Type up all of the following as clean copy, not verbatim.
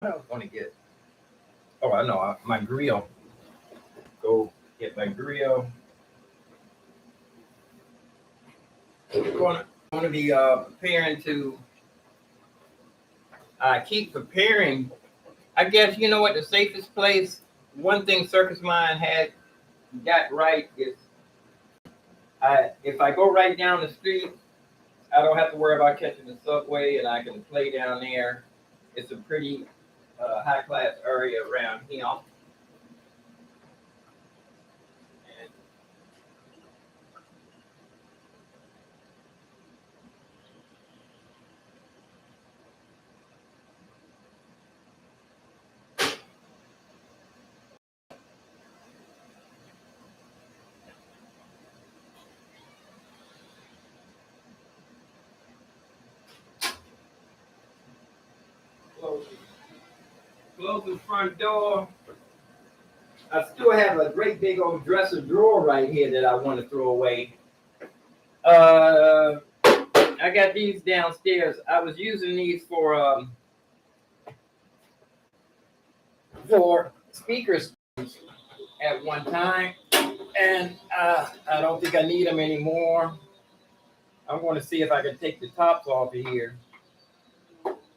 I was going to get. Oh, I know my grill. Go get my grill. We're going to be preparing to keep preparing. I guess you know what the safest place. One thing Circus Mind had got right is if I go right down the street, I don't have to worry about catching the subway, and I can play down there. It's a pretty high class area around here. And close, close the front door. I still have a great big old dresser drawer right here that I want to throw away. Uh, I got these downstairs. I was using these for speakers at one time, and I don't think I need them anymore. I'm going to see if I can take the tops off of here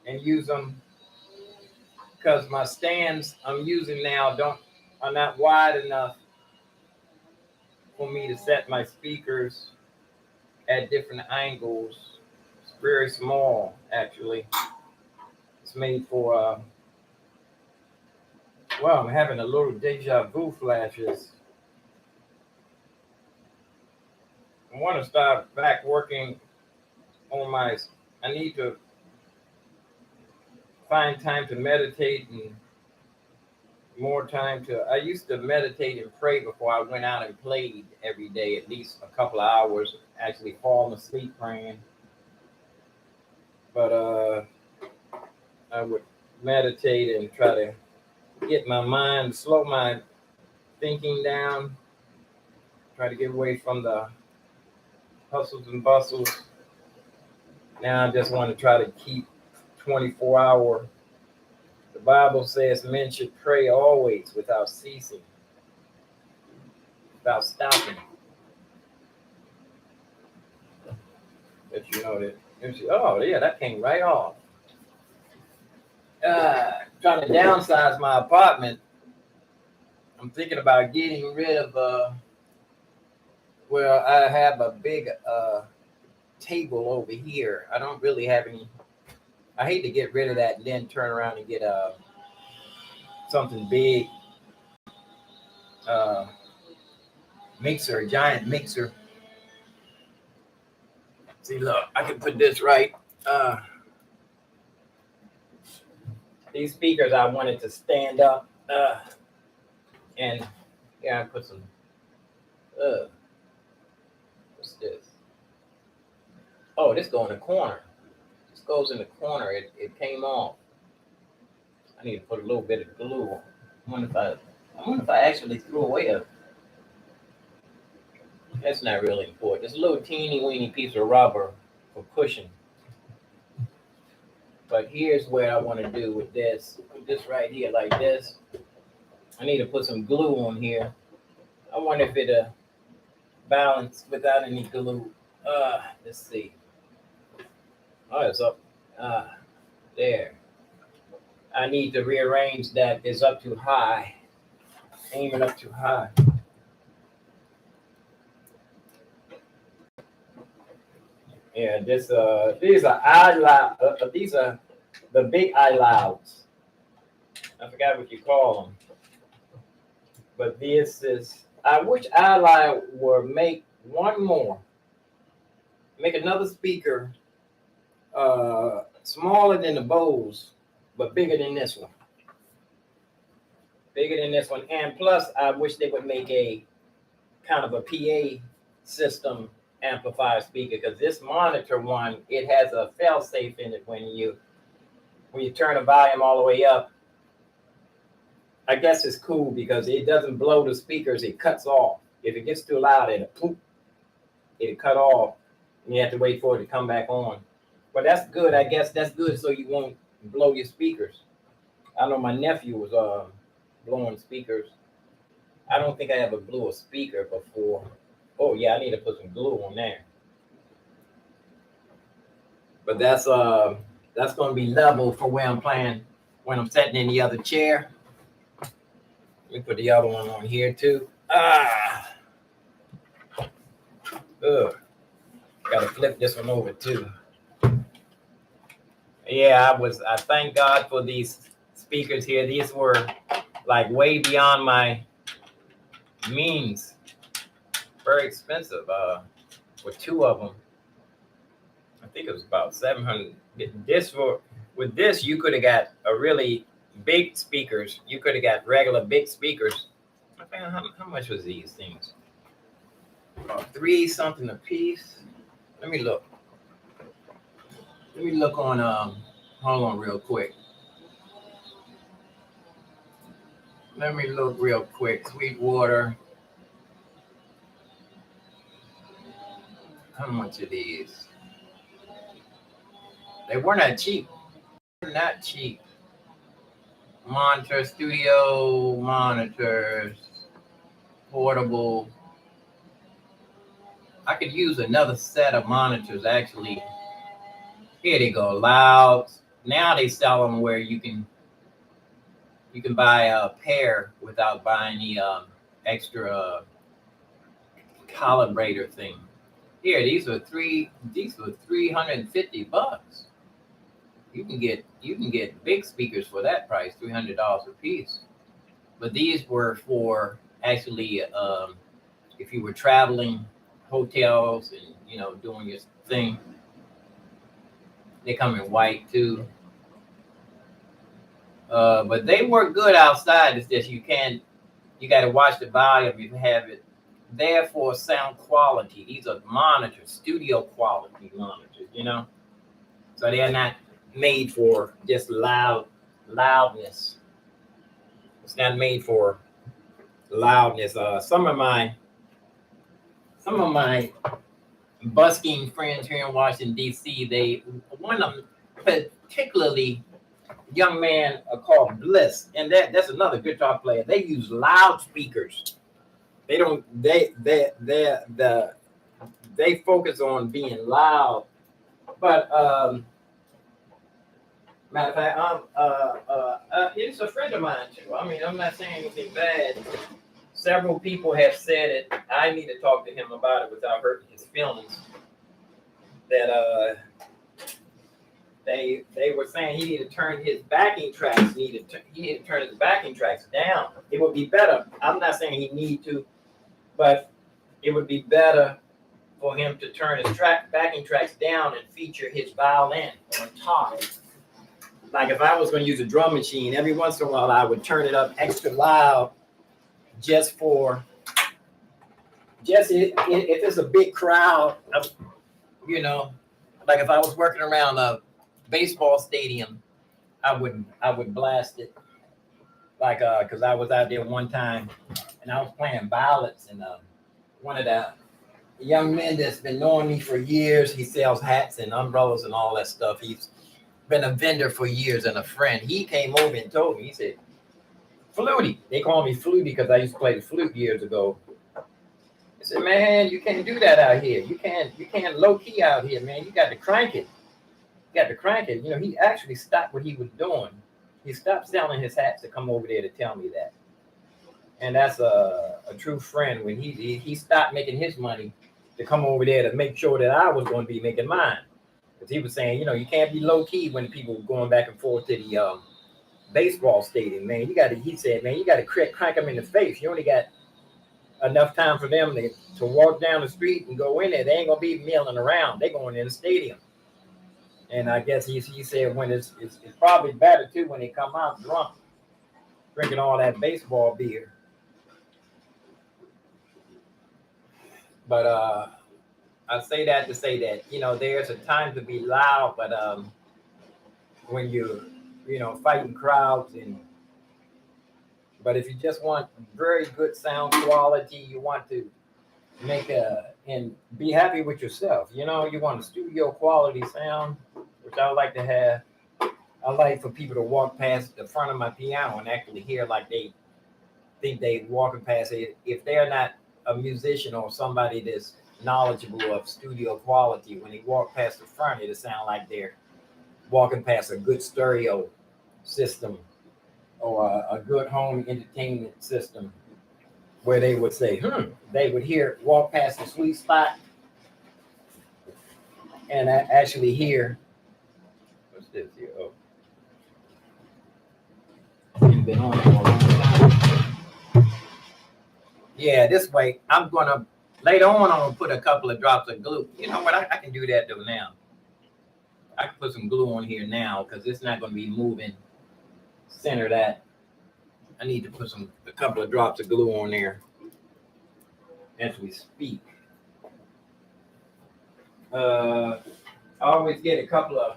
and use them because my stands I'm using now are not wide enough for me to set my speakers at different angles. It's very small, actually. It's made for well, I'm having a little deja vu flashes. I want to start back working on my. I need to find time to meditate and more time to. I used to meditate and pray before I went out and played every day, at least a couple of hours, actually falling asleep praying. But I would meditate and try to get my mind, slow my thinking down, try to get away from the hustles and bustles. Now I just want to try to keep 24-hour. The Bible says men should pray always without ceasing, without stopping. But you know that. Oh yeah, that came right off. Trying to downsize my apartment. I'm thinking about getting rid of. Well, I have a big table over here. I don't really have any. I hate to get rid of that and then turn around and get something big, uh, mixer, a giant mixer. See, look, I can put this right. These speakers I wanted to stand up, and yeah, I put some. What's this? Oh, this go in the corner. This goes in the corner. It came off. I need to put a little bit of glue. I wonder if I actually threw away a. That's not really important. It's a little teeny weeny piece of rubber for cushion. But here's what I want to do with this. Put this right here like this. I need to put some glue on here. I wonder if it'll balance without any glue. Let's see. Oh, it's up. There. I need to rearrange that. It's up too high. Aiming up too high. Yeah, these are eye loud. These are the big eye louds. I forgot what you call them. But this is. I wish eye loud would make one more. Make another speaker, smaller than the Bose, but bigger than this one. Bigger than this one, and plus, I wish they would make a kind of a PA system amplifier speaker because this monitor one, it has a fail safe in it when you turn the volume all the way up. I guess it's cool because it doesn't blow the speakers, it cuts off. If it gets too loud, it'll cut off and you have to wait for it to come back on. But that's good. I guess that's good so you won't blow your speakers. I know my nephew was blowing speakers. I don't think I ever blew a speaker before. Oh yeah, I need to put some glue on there. But that's gonna be level for where I'm playing when I'm sitting in the other chair. Let me put the other one on here too. Ugh. Gotta flip this one over too. Yeah, I thank God for these speakers here. These were like way beyond my means. Very expensive. For two of them, I think it was about 700. With this, you could have got a really big speakers. You could have got regular big speakers. I think how much was these things? About $3 something a piece. Let me look. Let me look on hold on real quick. Let me look real quick. Sweetwater. How much are these? They were not cheap. Not cheap. Monitor, studio monitors, portable. I could use another set of monitors actually. Here they go, loud. Now they sell them where you can buy a pair without buying the extra calibrator thing. Here, these were $350. You can get big speakers for that price, $300 a piece. But these were for actually if you were traveling, hotels, and doing your thing. They come in white too. But they work good outside. It's just you got to watch the volume. You have it there for sound quality. These are monitors, studio quality monitors, So they are not made for just loudness. It's not made for loudness. Some of my busking friends here in Washington D.C. One of them particularly young man called Bliss, and that's another guitar player. They use loudspeakers. They don't. They focus on being loud. But matter of fact, it's a friend of mine too. I mean, I'm not saying anything bad. Several people have said it. I need to talk to him about it without hurting his feelings. That they were saying he needed to turn his backing tracks. He needed to turn his backing tracks down. It would be better. I'm not saying he need to, but it would be better for him to turn his backing tracks down and feature his violin on top. Like if I was going to use a drum machine, every once in a while I would turn it up extra loud, just if it's a big crowd, like if I was working around a baseball stadium, I would blast it, like because I was out there one time and I was playing ballads, and one of the young men that's been knowing me for years, he sells hats and umbrellas and all that stuff. He's been a vendor for years and a friend. He came over and told me, he said, Flutie. They call me Flutie because I used to play the flute years ago. He said, man, you can't do that out here. You can't low key out here, man. You got to crank it. He actually stopped what he was doing. He stopped selling his hats to come over there to tell me that. And that's a true friend. When he stopped making his money to come over there to make sure that I was going to be making mine. Because he was saying, you can't be low key when people were going back and forth to the baseball stadium, man. He said, man, you got to crank them in the face. You only got enough time for them to walk down the street and go in there. They ain't going to be milling around. They going in the stadium. And I guess he said when it's probably better too when they come out drunk, drinking all that baseball beer. But I say that to say that there's a time to be loud, but when you're fighting crowds, but if you just want very good sound quality, you want to make and be happy with yourself. You want a studio quality sound, which I like to have. I like for people to walk past the front of my piano and actually hear like they think they walking past it. If they're not a musician or somebody that's knowledgeable of studio quality, when they walk past the front, it'll sound like they're walking past a good stereo system or a good home entertainment system where they would say, they would walk past the sweet spot and actually hear, what's this here? Oh, it's been on for a long time. Yeah, this way, later on, I'm gonna put a couple of drops of glue. You know what, I can do that though now. I can put some glue on here now because it's not gonna be moving center that. I need to put a couple of drops of glue on there as we speak. I always get a couple of,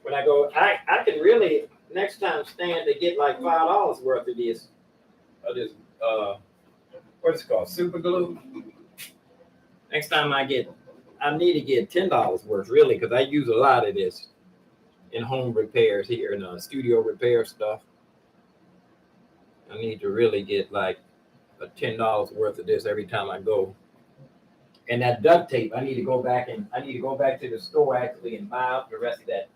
when I go, I can really next time stand to get like $5 worth of this what's it called, super glue. Next time I need to get $10 worth really, because I use a lot of this in home repairs here and studio repair stuff. I need to really get like a $10 worth of this every time I go. And that duct tape, I need to go back to the store actually and buy up the rest of that.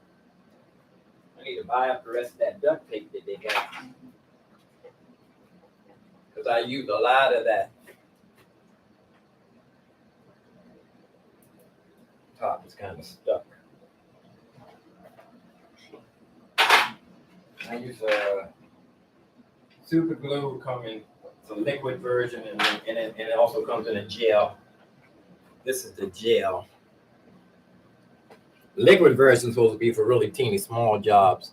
I need to buy up the rest of that duct tape that they got. Because I use a lot of that. Top is kind of stuck. I use super glue coming. It's a liquid version and it also comes in a gel. This is the gel. Liquid version is supposed to be for really teeny small jobs.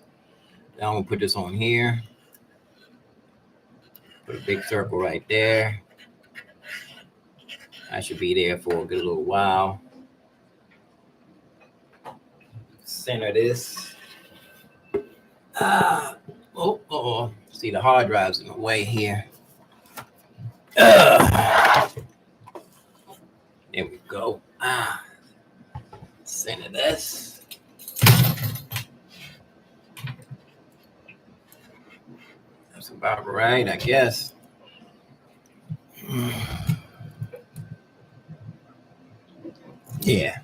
Now I'm gonna put this on here. Put a big circle right there. I should be there for a good little while. Center this. See, the hard drive's in the way here. There we go. Center this. That's about right, I guess. Yeah.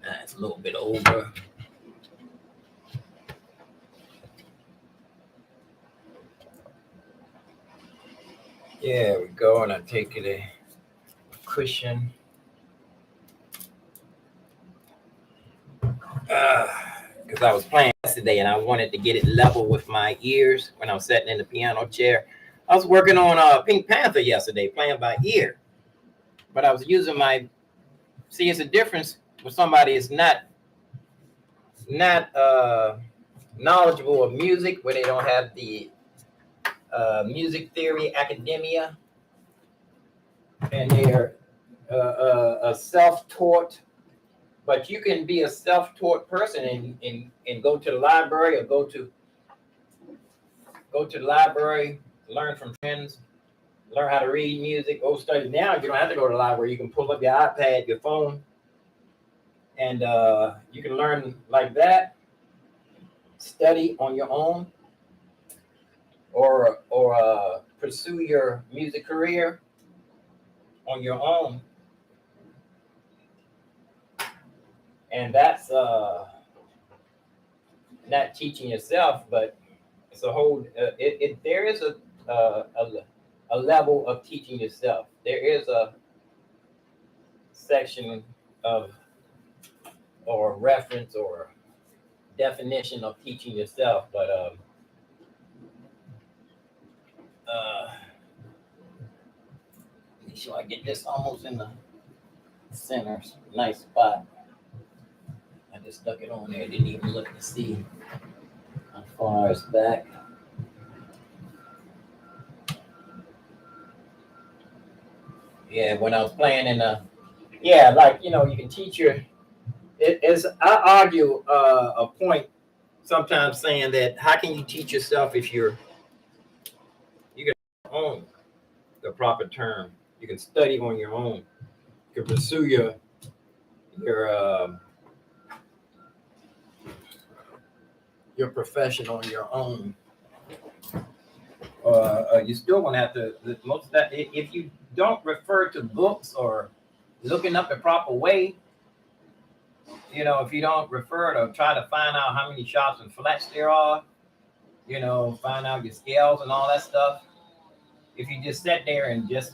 That's a little bit over. There we go, and I take it a cushion. Because I was playing yesterday and I wanted to get it level with my ears when I was sitting in the piano chair. I was working on Pink Panther yesterday, playing by ear. But I was using see, it's a difference when somebody is not knowledgeable of music, where they don't have the music theory academia, and they're a self-taught. But you can be a self-taught person and go to the library or go to the library, learn from friends, learn how to read music, go study. Now you don't have to go to the library. You can pull up your iPad, your phone, and you can learn like that, study on your own, or pursue your music career on your own. And that's not teaching yourself, but it's a whole. There is a level of teaching yourself. There is a section of or reference or definition of teaching yourself, but make sure I get this almost in the center, nice spot. I just stuck it on there. Didn't even look to see how far it's back. Yeah, when I was playing in you can teach I argue a point sometimes saying that how can you teach yourself if you can own the proper term. You can study on your own. You can pursue your your profession on your own, you still gonna have to. Most of that, if you don't refer to books or looking up the proper way, if you don't refer to try to find out how many sharps and flats there are, find out your scales and all that stuff. If you just sit there and just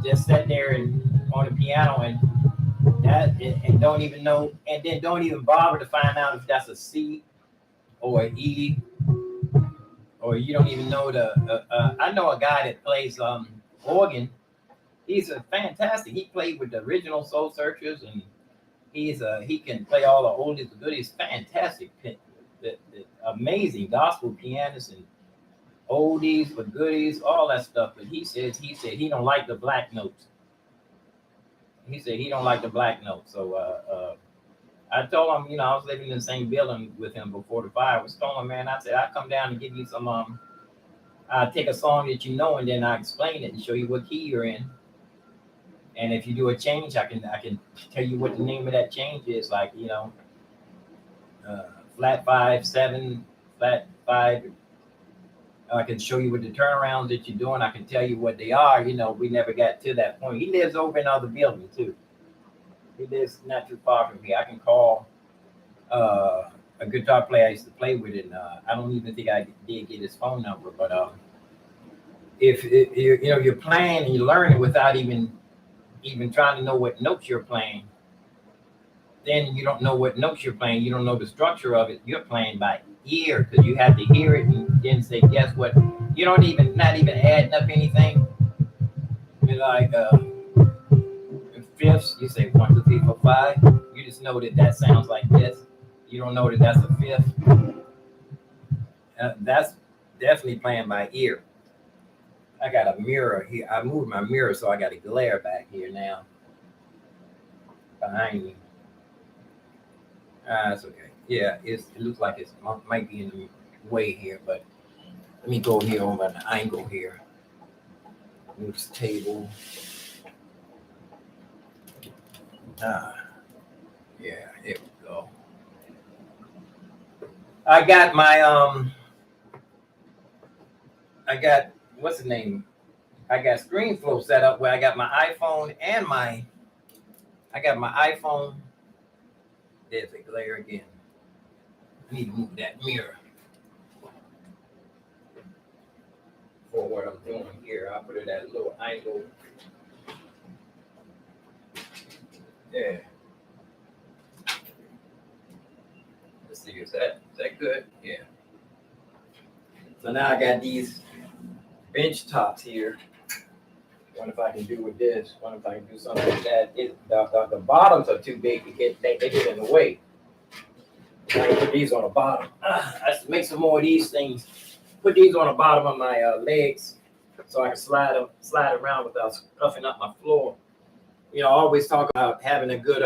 sit there and on the piano and don't even know, and then don't even bother to find out if that's a C or an E, or you don't even know I know a guy that plays organ. He's a fantastic. He played with the original Soul Searchers, and he can play all the oldies, the goodies. Fantastic, the amazing gospel pianist and oldies but goodies, all that stuff. But he said he don't like the black notes. He said he don't like the black notes. So I told him, I was living in the same building with him before the fire. I was telling him, man, I said I come down and give you some. I take a song that and then I explain it and show you what key you're in. And if you do a change, I can tell you what the name of that change is. Like flat 5, 7, flat 5. I can show you what the turnarounds that you're doing. I can tell you what they are. We never got to that point. He lives over in another building too. He lives not too far from here. I can call a guitar player I used to play with, and I don't even think I did get his phone number. But if you're playing and you're learning without even trying to know what notes you're playing, then you don't know what notes you're playing. You don't know the structure of it. You're playing by ear because you have to hear it and then say, guess what? You don't not even adding up anything. You're like fifths. You say 1, 2, 3, 4, 5. You just know that sounds like this. You don't know that that's a fifth. That's definitely playing by ear. I got a mirror here. I moved my mirror, so I got a glare back here now behind me. That's okay. Yeah, it looks like it might be in the way here, but let me go here over the angle here. Move this table. Yeah, here we go. I got my what's the name? I got ScreenFlow set up where I got my iPhone and I got my iPhone. There's a glare again. I need to move that mirror for what I'm doing here. I'll put it at a little angle. Yeah. Let's see, is that good? Yeah. So now I got these bench tops here. Wonder if I can do with this. Wonder if I can do something with that. The bottoms are too big to get. They get in the way. I can put these on the bottom. I should make some more of these things. Put these on the bottom of my legs so I can slide around without scuffing up my floor. I always talk about having a good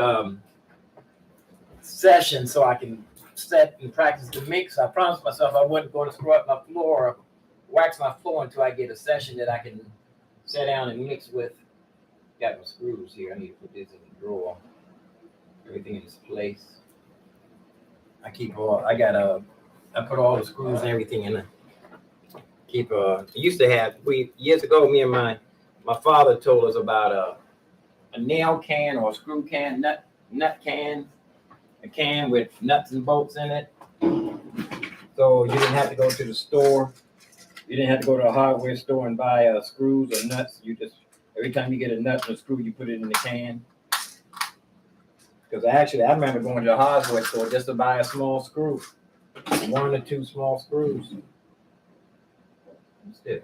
session so I can set and practice the mix. I promised myself I wasn't going to screw up my floor or wax my floor until I get a session that I can sit down and mix with. Got my screws here. I need to put this in the drawer. Everything in its place. I put all the screws and everything in it. Used to have, years ago, me and my father told us about a nail can or a screw can, nut can, a can with nuts and bolts in it. So you didn't have to go to the store. You didn't have to go to a hardware store and buy screws or nuts. You just, every time you get a nut and a screw, you put it in the can. Because I remember going to the hardware store just to buy a small screw. 1 or 2 small screws. What's this?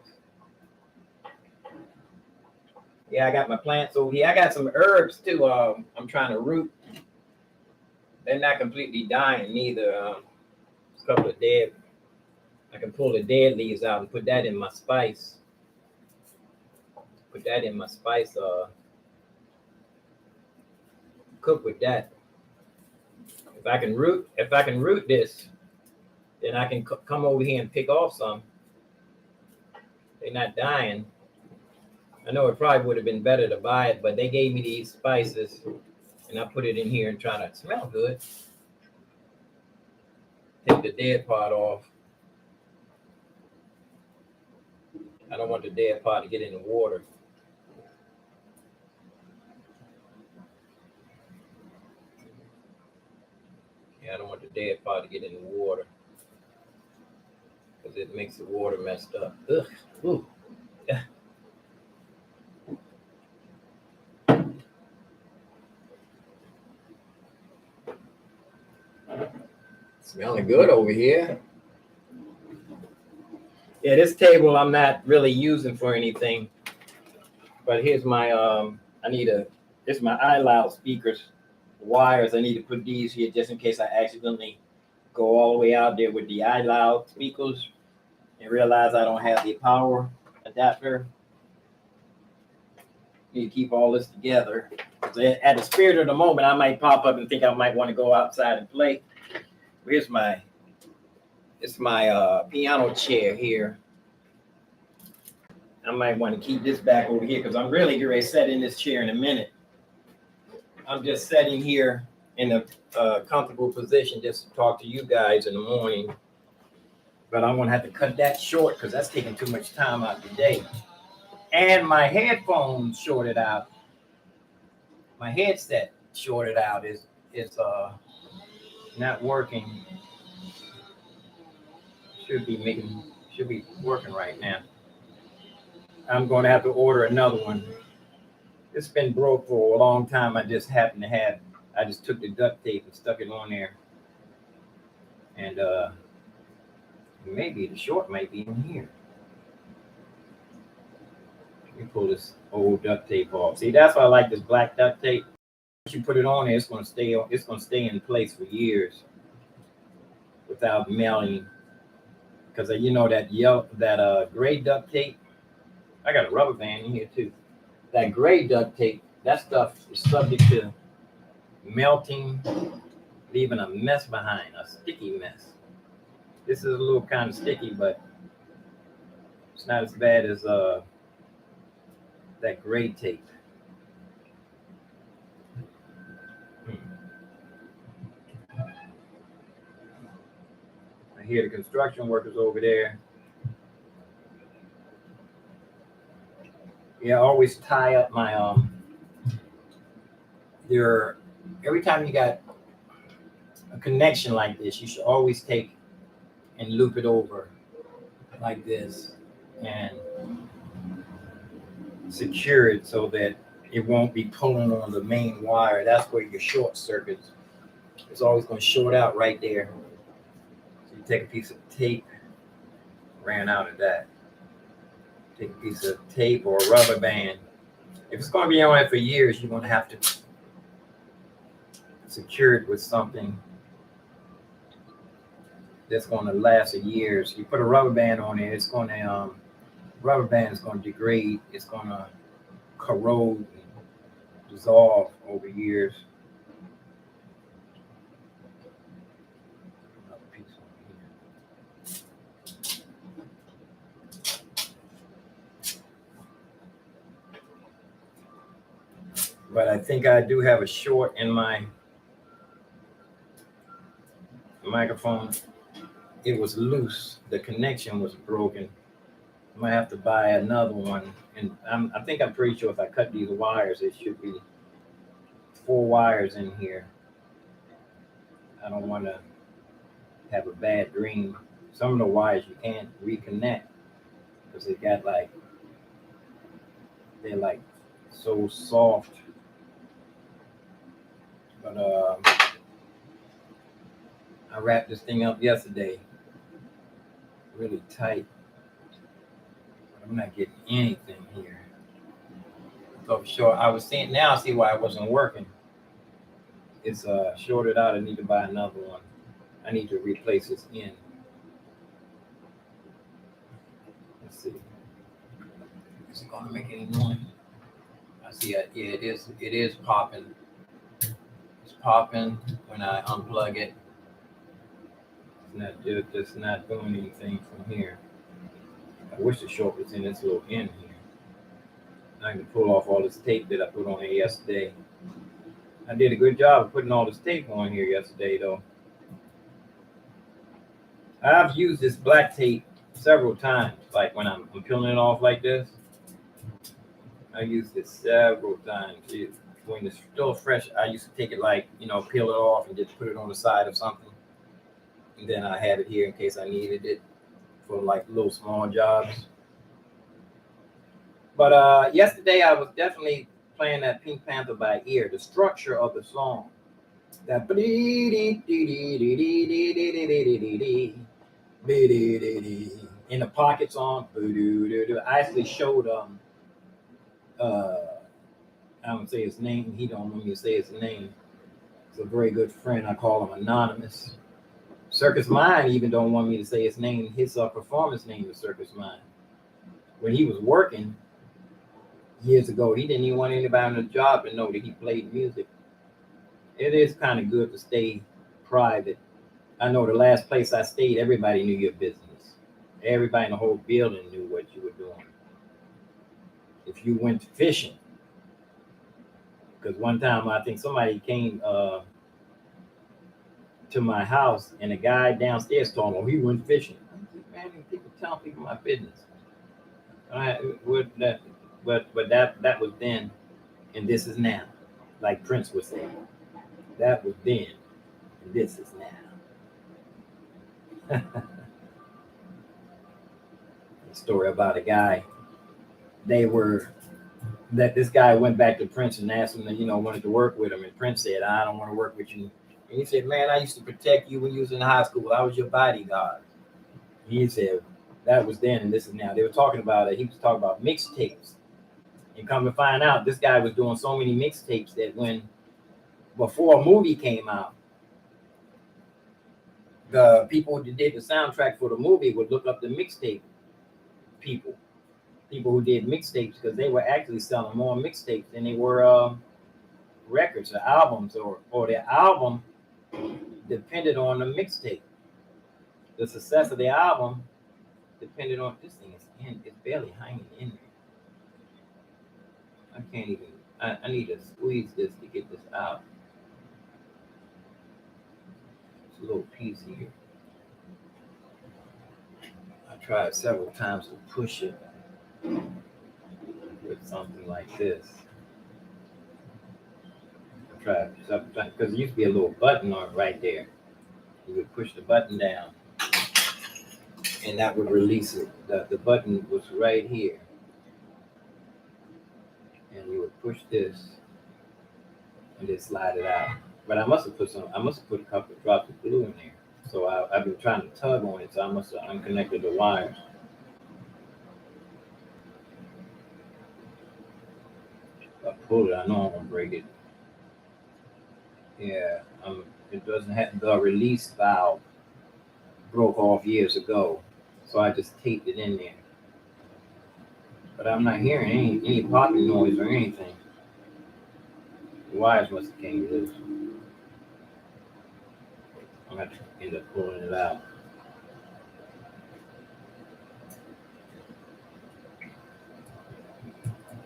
Yeah, I got my plants over here. I got some herbs too. I'm trying to root. They're not completely dying neither. A couple of dead. I can pull the dead leaves out and put that in my spice. Cook with that. If I can root this, then I can come over here and pick off some. They're not dying. I know it probably would have been better to buy it, but they gave me these spices, and I put it in here and try to smell good. Take the dead part off. I don't want the dead part to get in the water. Yeah, I don't want the dead part to get in the water because it makes the water messed up. Ugh. Ooh. Yeah. Smelling good over here. Yeah, this table I'm not really using for anything. But here's my this is my iLoud speakers wires. I need to put these here just in case I accidentally go all the way out there with the iLoud speakers and realize I don't have the power adapter. Need to keep all this together. At the spirit of the moment, I might pop up and think I might want to go outside and play. Here's my piano chair here. I might want to keep this back over here because I'm really getting ready to set in this chair in a minute. I'm just sitting here in a comfortable position just to talk to you guys in the morning. But I'm going to have to cut that short because that's taking too much time out today. And my headphones shorted out. My headset shorted out is not working. Should be working right now. I'm going to have to order another one. It's been broke for a long time. I just took the duct tape and stuck it on there. And maybe the short might be in here. Let me pull this old duct tape off. See, that's why I like this black duct tape. Once you put it on there, it's gonna stay in place for years without melting. Because you know that gray duct tape. I got a rubber band in here too. That gray duct tape, that stuff is subject to melting, leaving a mess behind, a sticky mess. This is a little kind of sticky, but it's not as bad as that gray tape. I hear the construction workers over there. Yeah, I always tie up my every time you got a connection like this, you should always take and loop it over like this and secure it so that it won't be pulling on the main wire. That's where your short circuits. It's always going to short out right there. So you take a piece of tape, ran out of that. Take a piece of tape or a rubber band. If it's going to be on it for years, you're going to have to secure it with something that's going to last for years. You put a rubber band on it, it's going to rubber band is going to degrade. It's going to corrode and dissolve over years. Another piece on here. But I think I do have a short in my microphone. It was loose. The connection was broken. I might have to buy another one. And I'm pretty sure if I cut these wires, it should be 4 wires in here. I don't want to have a bad dream. Some of the wires you can't reconnect because they're like so soft. But I wrapped this thing up yesterday really tight. I'm not getting anything here. So sure, I was seeing now. I see why it wasn't working. It's shorted out. I need to buy another one. I need to replace this end. Let's see. Is it gonna make any noise? I see it. Yeah, it is. It is popping. It's popping when I unplug it. It's not doing anything from here. I wish the short was in this little end here. I can pull off all this tape that I put on here yesterday. I did a good job of putting all this tape on here yesterday, though. I've used this black tape several times, like when I'm peeling it off like this. I used it several times. When it's still fresh, I used to take it like, peel it off and just put it on the side of something. And then I have it here in case I needed it for like little small jobs. But yesterday I was definitely playing that Pink Panther by ear. The structure of the song, that in the pocket song. I actually showed uh I don't say his name. He don't want me to say his name. It's a very good friend. I call him Anonymous. Circus Mind even don't want me to say his name. His performance name is Circus Mind. When he was working years ago, he didn't even want anybody on the job to know that he played music. It is kind of good to stay private. I know the last place I stayed, everybody knew your business. Everybody in the whole building knew what you were doing. If you went fishing, because one time I think somebody came to my house and a guy downstairs told him, oh, he went fishing. Man, people telling people my business. That, but that was then, and this is now, like Prince was saying. That was then, and this is now. A story about a guy. This guy went back to Prince and asked him to, wanted to work with him, and Prince said, I don't want to work with you. And he said, man, I used to protect you when you was in high school. I was your bodyguard. He said, that was then and this is now. They were talking about it. He was talking about mixtapes. And come to find out, this guy was doing so many mixtapes that before a movie came out, the people who did the soundtrack for the movie would look up the mixtape people who did mixtapes, because they were actually selling more mixtapes than they were records or albums, or their album depended on the mixtape. The success of the album depended on this thing. It's barely hanging in there. I can't even. I need to squeeze this to get this out. It's a little piece here. I tried several times to push it with something like this. I tried several times because there used to be a little button on it right there. You would push the button down, and that would release it. The button was right here, and you would push this and then slide it out. But I must have put a couple of drops of glue in there. So I've been trying to tug on it, so I must have unconnected the wires. If I pull it, I know I'm gonna break it. Yeah, it doesn't have the release valve broke off years ago, so I just taped it in there. But I'm not hearing any popping noise or anything. The wires must have came loose. I'm gonna have to end up pulling it out.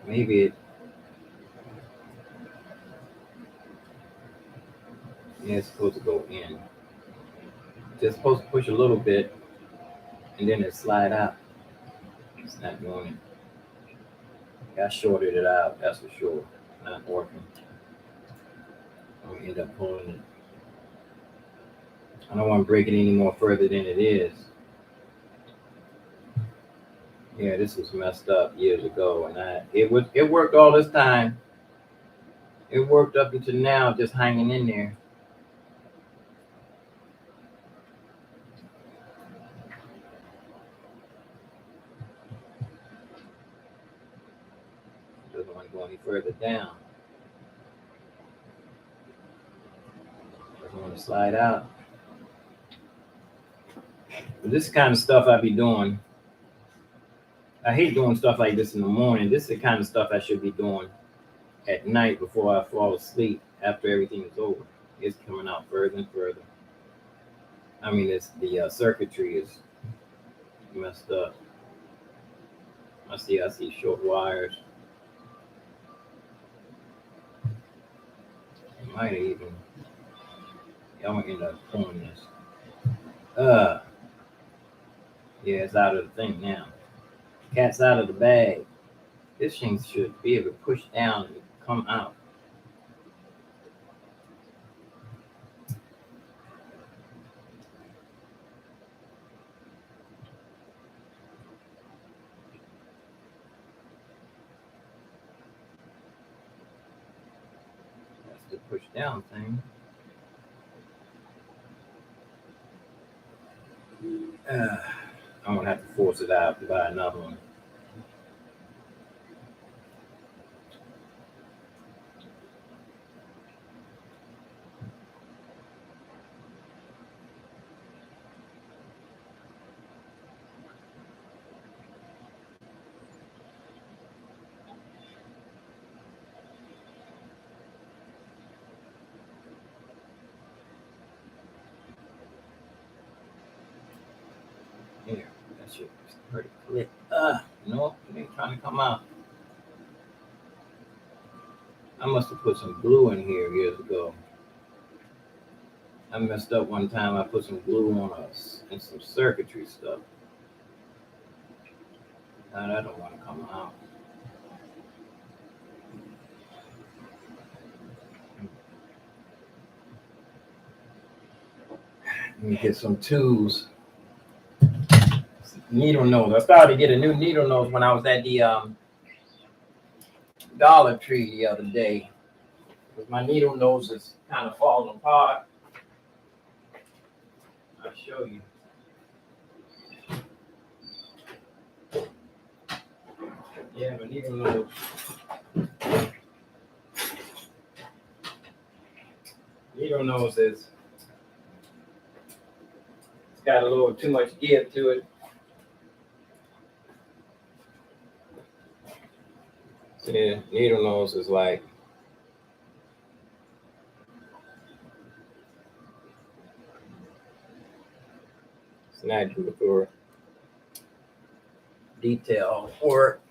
Maybe it's supposed to go in. Just supposed to push a little bit and then it slide out. It's not doing it. I shorted it out, that's for sure. Not working. I'm gonna end up pulling it. I don't want to break it any more further than it is. Yeah, this was messed up years ago, and it worked all this time. It worked up until now, just hanging in there. Doesn't want to go any further down. Doesn't want to slide out. But this kind of stuff I be doing. I hate doing stuff like this in the morning. This is the kind of stuff I should be doing at night before I fall asleep after everything is over. It's coming out further and further. I mean, it's the circuitry is messed up. I see short wires. It might even. I'm gonna end up pulling this. Yeah, it's out of the thing now. Cat's out of the bag. This thing should be able to push down and come out. That's the push down thing. I'm gonna have to force it out to buy another one. Here, that shit is pretty quick. No, it ain't trying to come out. I must have put some glue in here years ago. I messed up one time. I put some glue on us and some circuitry stuff. Now that don't want to come out. Let me get some tools. Needle nose. I started to get a new needle nose when I was at the Dollar Tree the other day. Because my needle nose is kind of falling apart. I'll show you. Yeah, my needle nose. Needle nose is, it's got a little too much give to it. See, needle nose is like, it's not good for detail work.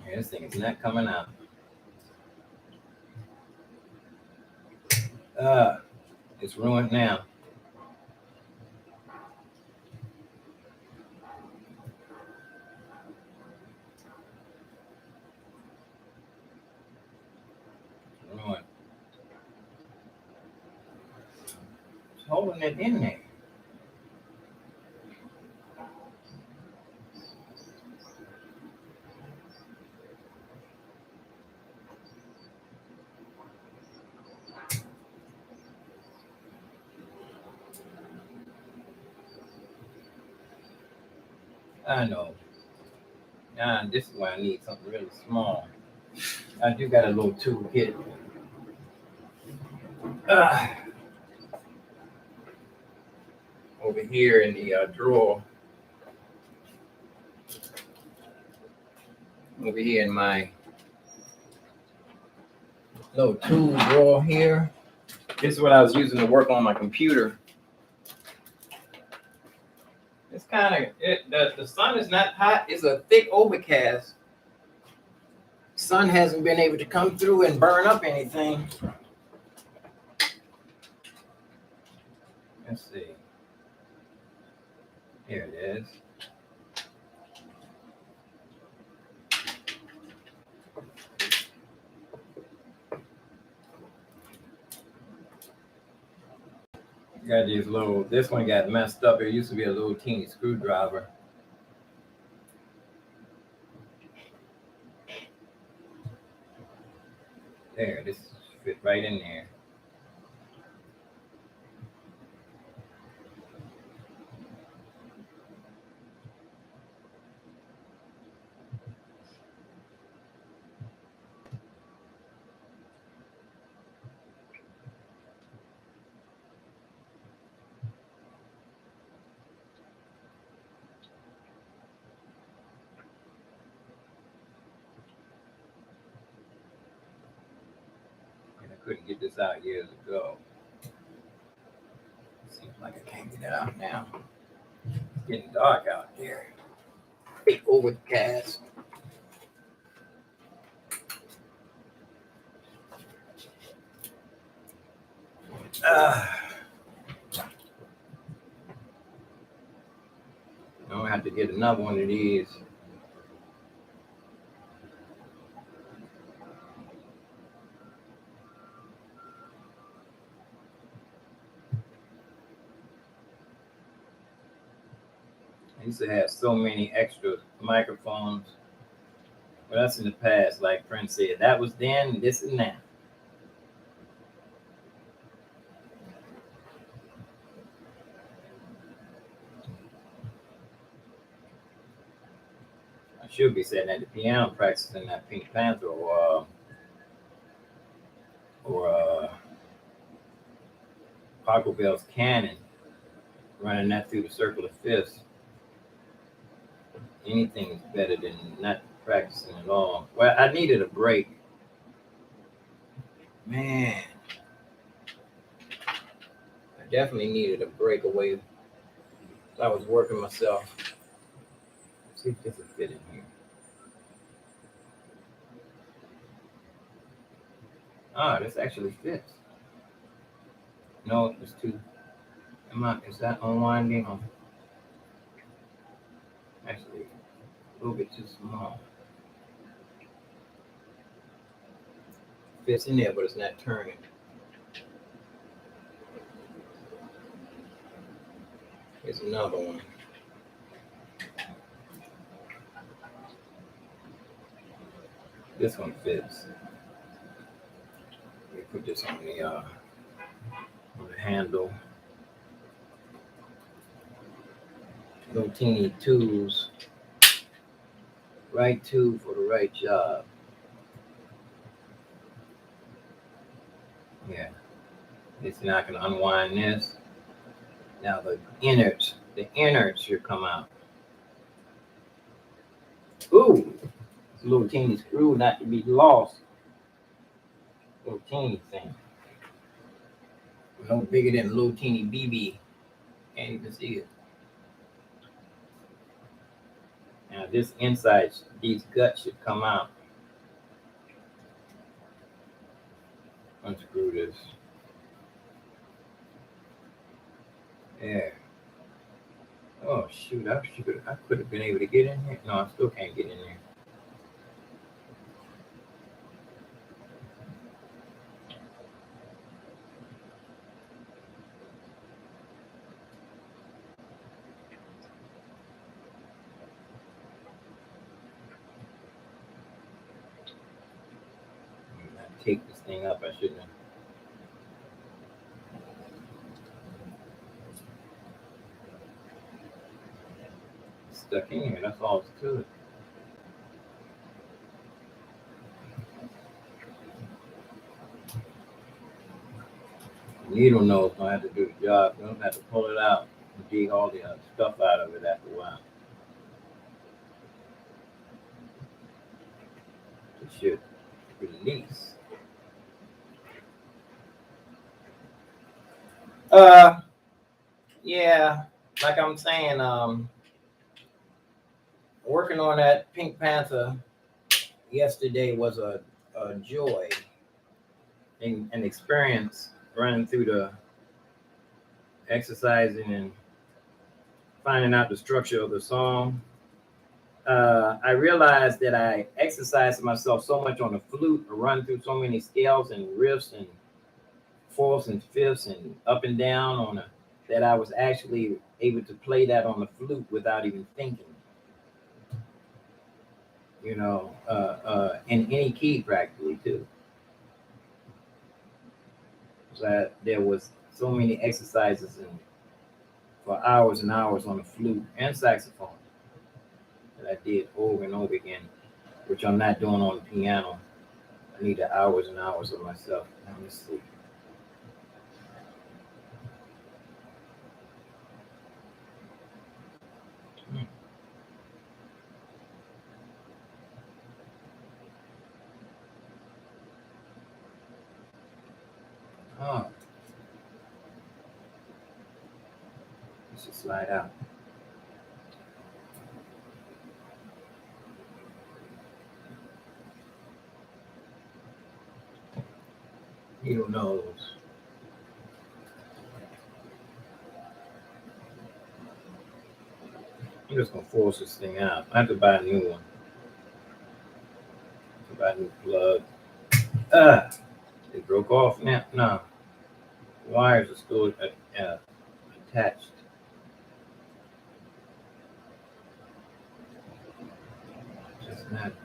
Yeah, this thing is not coming out. It's ruined now. Ruined. It's holding it in there. I know. Now this is why I need something really small. I do got a little toolkit. Over here in the drawer. Over here in my little tool drawer here. This is what I was using to work on my computer. It's kind of, the sun is not hot. It's a thick overcast. Sun hasn't been able to come through and burn up anything. Let's see. Here it is. Got these little, this one got messed up. It used to be a little teeny screwdriver. There, this fit right in there. Couldn't get this out years ago. Seems like I can't get it out now. It's getting dark out here. Big overcast. I'm gonna have to get another one of these. I used to have so many extra microphones. But that's in the past, like Prince said. That was then, this and now. I should be sitting at the piano practicing that Pink Panther or Paco Bell's Cannon, running that through the circle of fifths. Anything is better than not practicing at all. Well, I needed a break. Man, I definitely needed a break away. I was working myself. Let's see if this will fit in here. Ah, this actually fits. No, it's too. Is that unwinding? Or actually, a little bit too small. Fits in there, but it's not turning. Here's another one. This one fits. We put this on the handle. Little teeny tools. Right tool for the right job. Yeah. It's not going to unwind this. Now the innards should come out. Ooh, it's a little teeny screw, not to be lost. Little teeny thing. No bigger than a little teeny BB. Can't even see it. Now this inside, these guts should come out. Unscrew this. There. Oh shoot! I could have been able to get in here. No, I still can't get in there. I take this thing up. I shouldn't have. Stuck in here. That's all it's to it. Needle nose don't have to do the job. You don't have to pull it out and dig all the stuff out of it after a while. It should release. Yeah, like I'm saying, working on that Pink Panther yesterday was a joy and an experience, running through the exercising and finding out the structure of the song. I realized that I exercised myself so much on the flute, run through so many scales and riffs and fourths and fifths and up and down that I was actually able to play that on the flute without even thinking. In any key practically too. So there was so many exercises for hours and hours on the flute and saxophone that I did over and over again, which I'm not doing on the piano. I need the hours and hours of myself. Now let's see. Oh, it should slide out. Needle nose. I'm just gonna force this thing out. I have to buy a new one. Buy a new plug. It broke off now. No, the wires are still attached.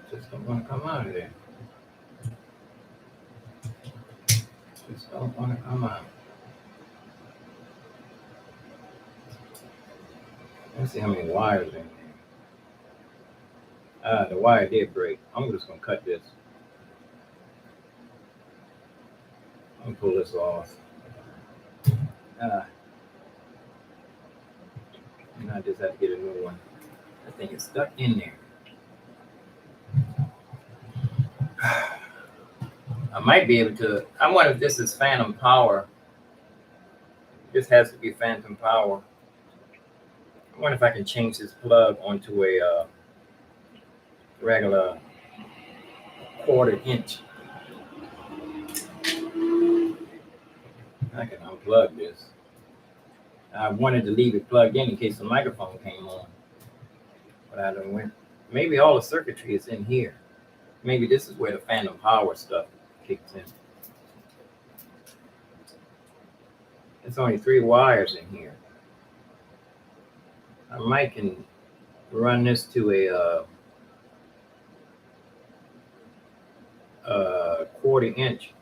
Just don't want to come out of there. Just don't want to come out. Let's see how many wires are in there. The wire did break. I'm just gonna cut this. I'm gonna pull this off. And I just have to get a new one. I think it's stuck in there. I might be able to. I wonder if this is phantom power. This has to be phantom power. I wonder if I can change this plug onto a regular 1/4 inch. I can unplug this. I wanted to leave it plugged in case the microphone came on, but I don't went. Maybe all the circuitry is in here. Maybe this is where the phantom power stuff kicks in. It's only 3 wires in here. I might can run this to a 1/4 inch,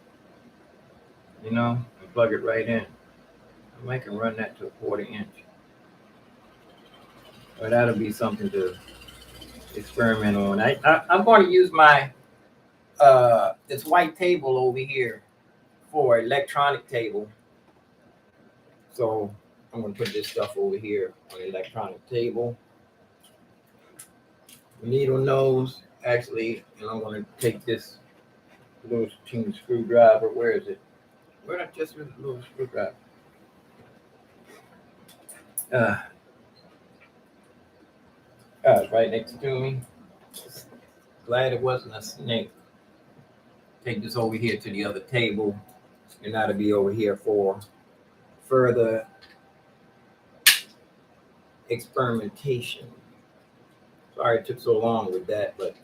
and plug it right in. I might can run that to a 1/4 inch. But that'll be something to experiment on. I'm going to use my this white table over here for electronic table. So I'm going to put this stuff over here on the electronic table. Needle nose, actually, and I'm going to take this little teeny screwdriver. Where is it? Where did I just use a little screwdriver? It's right next to me. Glad it wasn't a snake. Take this over here to the other table, and that'll be over here for further experimentation. Sorry it took so long with that, but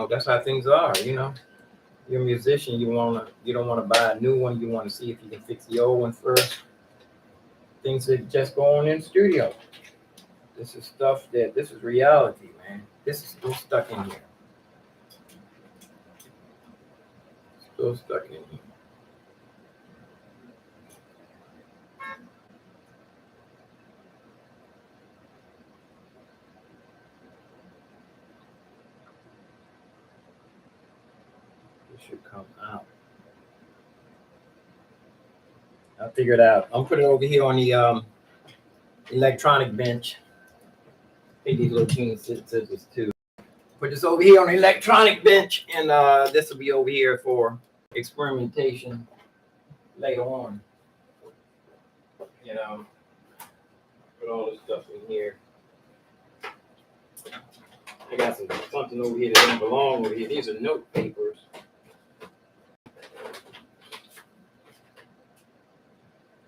that's how things are. You're a musician. You don't want to buy a new one. You want to see if you can fix the old one first. Things that just go on in the studio. This is stuff this is reality, man. This is still stuck in here. Still stuck in here. It should come out. I'll figure it out. I'm putting it over here on the electronic bench. Take these little teeny scissors too. Put this over here on the electronic bench, and this will be over here for experimentation later on. Put all this stuff in here. I got something over here that doesn't belong over here. These are note papers.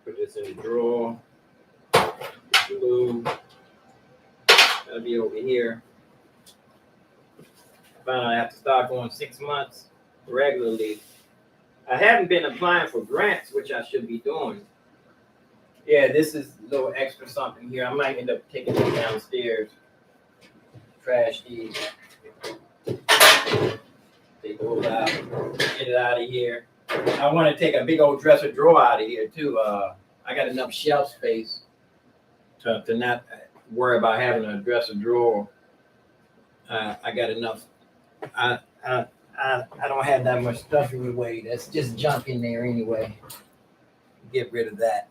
Put this in the drawer. Glue. That'll be over here. I found out I have to start going 6 months regularly. I haven't been applying for grants, which I should be doing. Yeah, this is a little extra something here. I might end up taking it downstairs. Trash these. Take those out. Get it out of here. I want to take a big old dresser drawer out of here too. I got enough shelf space to not worry about having a dresser drawer. I got enough. I don't have that much stuff anyway. That's just junk in there anyway. Get rid of that.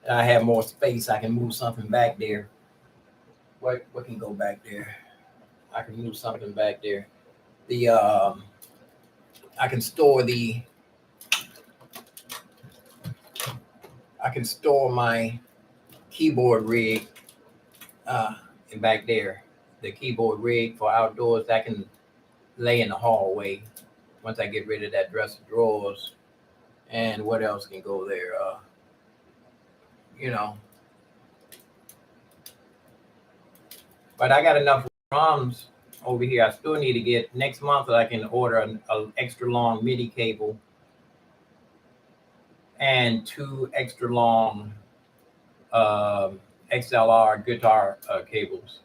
I have more space. I can move something back there. What can go back there? I can move something back there. I can store my keyboard rig back there. The keyboard rig for outdoors that can lay in the hallway once I get rid of that dresser drawers. And what else can go there? If But I got enough drums over here. I still need to get next month. I can order an extra long MIDI cable and 2 extra long XLR guitar cables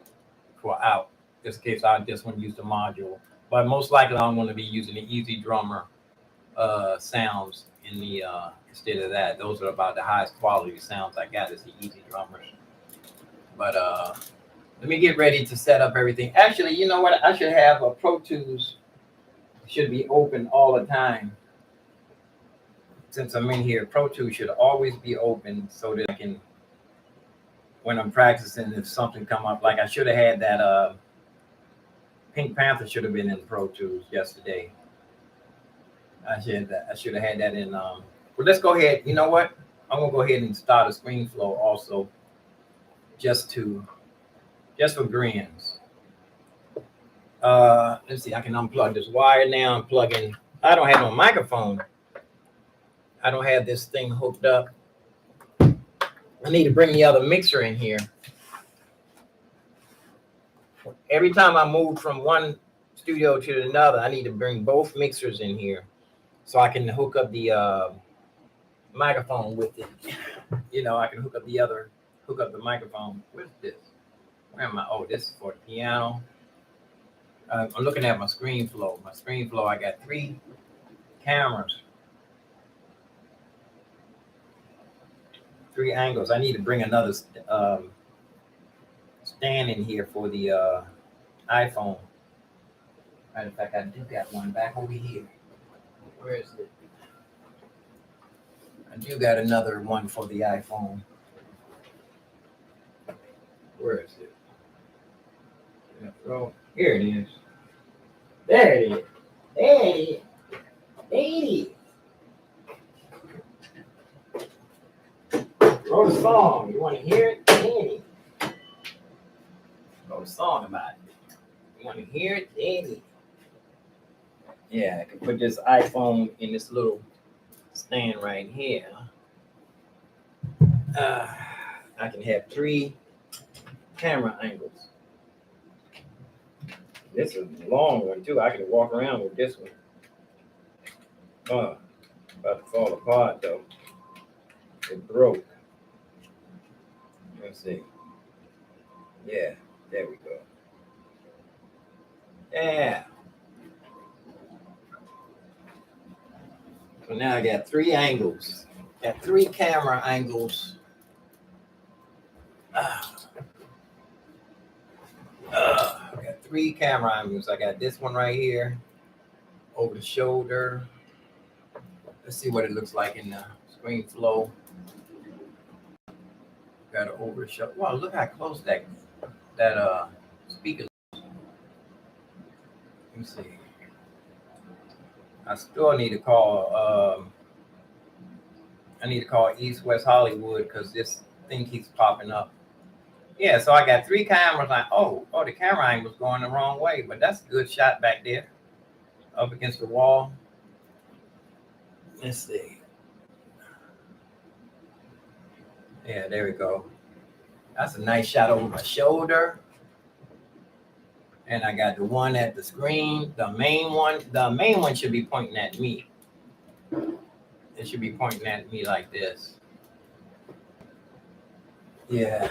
for out. Just in case I just want to use the module. But most likely I'm going to be using the Easy Drummer sounds in the instead of that. Those are about the highest quality sounds I got is the Easy Drummers. But let me get ready to set up everything. Actually, you know what? I should have a Pro Tools should be open all the time. Since I'm in here, Pro Tools should always be open so that I can, when I'm practicing, if something come up, like I should have had that Pink Panther should have been in Pro Tools yesterday. I should have had that in. Well, let's go ahead. You know what? I'm gonna go ahead and start a ScreenFlow also, just for grins. Let's see. I can unplug this wire now. I'm plugging. I don't have no microphone. I don't have this thing hooked up. I need to bring the other mixer in here. Every time I move from one studio to another, I need to bring both mixers in here so I can hook up the microphone with it. You know, I can hook up the microphone. Where's this? Where am I? Oh, this is for the piano. I'm looking at my ScreenFlow. My ScreenFlow, I got 3 cameras. 3 angles. I need to bring another stand in here for the iPhone. Matter of fact, I do got one back over here. Where is it? I do got another one for the iPhone. Where is it? Here it is. There it is. There it is. There it is. Wrote a song. You want to hear it? Danny. Wrote a song about it. You want to hear it? Danny. Yeah, I can put this iPhone in this little stand right here. I can have 3 camera angles. This is a long one too. I can walk around with this one. About to fall apart though. It broke. Let's see. Yeah, there we go. Yeah. So now I got 3 angles. Got 3 camera angles. I got 3 camera angles. I got this one right here, over the shoulder. Let's see what it looks like in the ScreenFlow. Got it over the shoulder. Wow, look how close that speaker. Let me see. I still need to call. I need to call East West Hollywood because this thing keeps popping up. Yeah, so I got 3 cameras. Like, oh, the camera angle's going the wrong way, but that's a good shot back there, up against the wall. Let's see. Yeah, there we go. That's a nice shot over my shoulder. And I got the one at the screen, the main one. The main one should be pointing at me. It should be pointing at me like this. Yeah.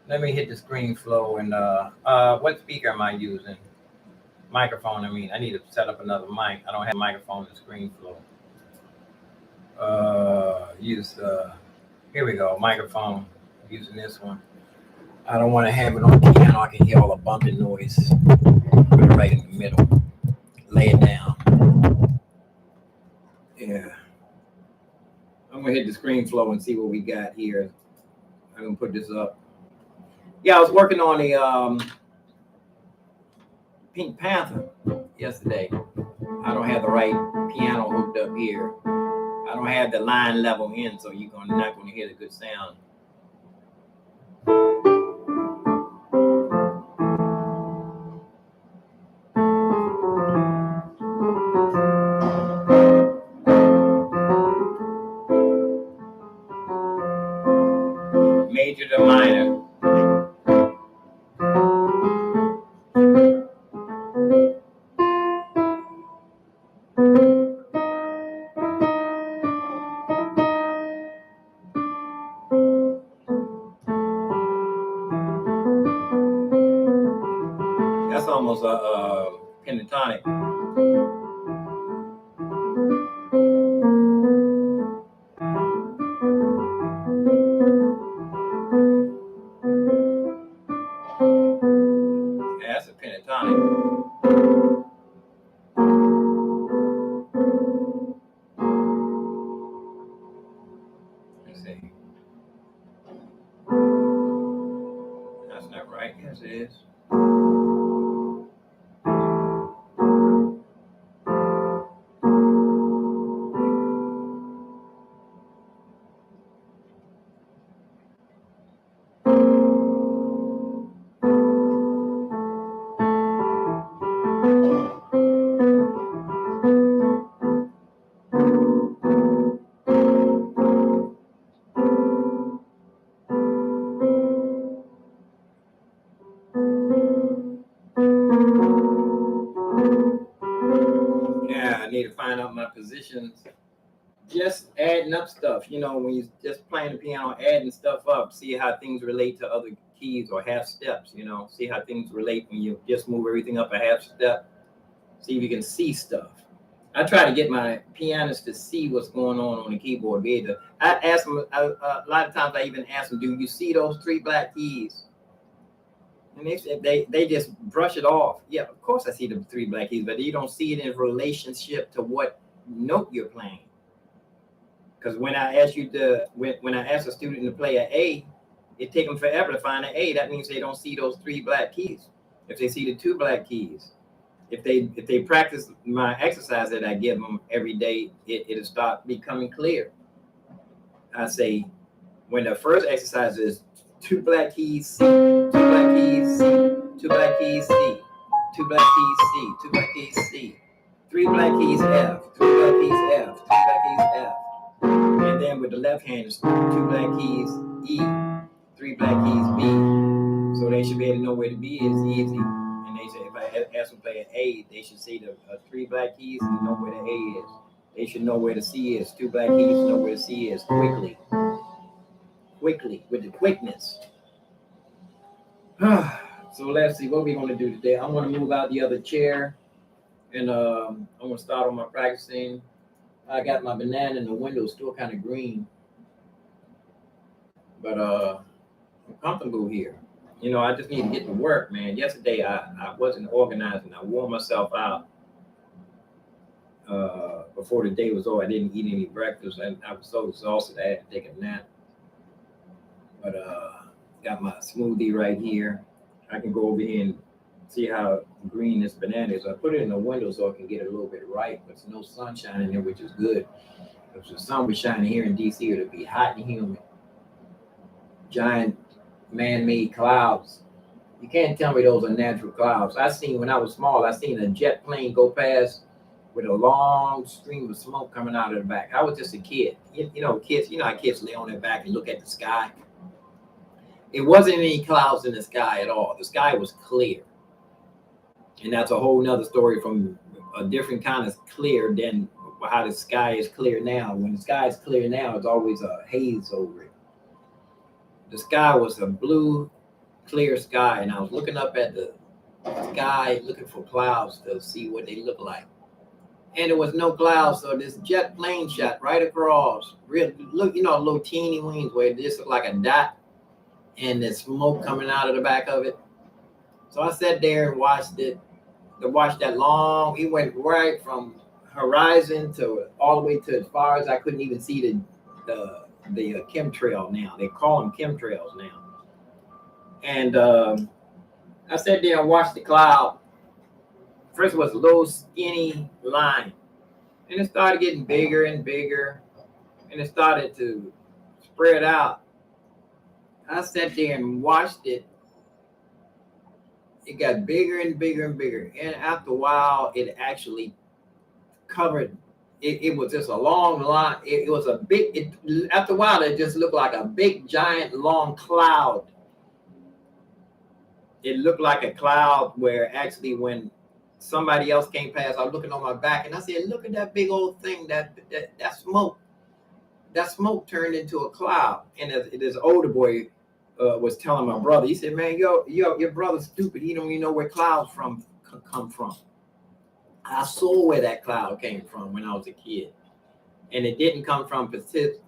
Let me hit the ScreenFlow and what speaker am I using? Microphone, I mean. I need to set up another mic. I don't have a microphone in ScreenFlow. Here we go, microphone. Using this one. I don't want to have it on the piano. I can hear all the bumping noise. Put it right in the middle. Lay it down. Yeah. I'm gonna hit the ScreenFlow and see what we got here. I'm gonna put this up. Yeah, I was working on the Pink Panther yesterday. I don't have the right piano hooked up here. I don't have the line level in, so you're not gonna hear the good sound. Major to minor. almost a pentatonic. Yeah, that's a pentatonic. Let's see. That's not right. Yes, it is. Yeah, I need to find out my positions. Just adding up stuff, you know, when you're just playing the piano, adding stuff up, see how things relate to other keys or half steps, you know, see how things relate when you just move everything up a half step. See if you can see stuff. I try to get my pianist to see what's going on the keyboard. Be able to, I ask them a lot of times. I even ask them, "Do you see those 3 black keys?" And they just brush it off. Yeah, of course I see the 3 black keys, but you don't see it in relationship to what note you're playing. Because when I ask a student to play an A, it takes them forever to find an A. That means they don't see those 3 black keys. If they see the 2 black keys, if they practice my exercise that I give them every day, it'll start becoming clear. I say, when the first exercise is 2 black keys C, 2 black keys C, 2 black keys C, 2 black keys C, 2 black keys C, 3 black keys F, 3 black keys F, 3 black keys F. And then with the left hand, it's 2 black keys E, 3 black keys B. So they should be able to know where the B is easy. And they say, if I ask them to play an A, they should see the 3 black keys and know where the A is. They should know where the C is. 2 black keys, know where the C is quickly, with the quickness. So let's see what we're going to do today. I'm going to move out the other chair, and I'm going to start on my practicing. I got my banana in the window, still kind of green, but I'm comfortable here. You know, I just need to get to work, man. Yesterday I wasn't organizing. I wore myself out before the day was over. I didn't eat any breakfast, and I was so exhausted I had to take a nap. But got my smoothie right here. I can go over here and see how green this banana is. I put it in the window so I can get it a little bit right, but there's no sunshine in there, which is good. If the sun was shining here in DC, it would be hot and humid. Giant man-made clouds. You can't tell me those are natural clouds. When I was small, I seen a jet plane go past with a long stream of smoke coming out of the back. I was just a kid. You know how kids lay on their back and look at the sky? It wasn't any clouds in the sky at all. The sky was clear. And that's a whole nother story from a different kind of clear than how the sky is clear now. When the sky is clear now, it's always a haze over it. The sky was a blue, clear sky, and I was looking up at the sky, looking for clouds to see what they look like. And there was no clouds, so this jet plane shot right across. Little teeny wings where it just looked like a dot, and the smoke coming out of the back of it. So I sat there and watched it. To watch that long, he went right from horizon to all the way to as far as I couldn't even see the chemtrail now. They call them chemtrails now. And I sat there and watched the cloud. First it was a little skinny line, and it started getting bigger and bigger, and it started to spread out. I sat there and watched it. It got bigger and bigger and bigger. And after a while, it actually covered. It was just a long line. It was a big, after a while, it just looked like a big, giant, long cloud. It looked like a cloud where actually when somebody else came past, I was looking on my back and I said, look at that big old thing, that smoke. That smoke turned into a cloud. And this older boy was telling my brother, he said, man, your brother's stupid. He don't even know where clouds come from. I saw where that cloud came from when I was a kid, and it didn't come from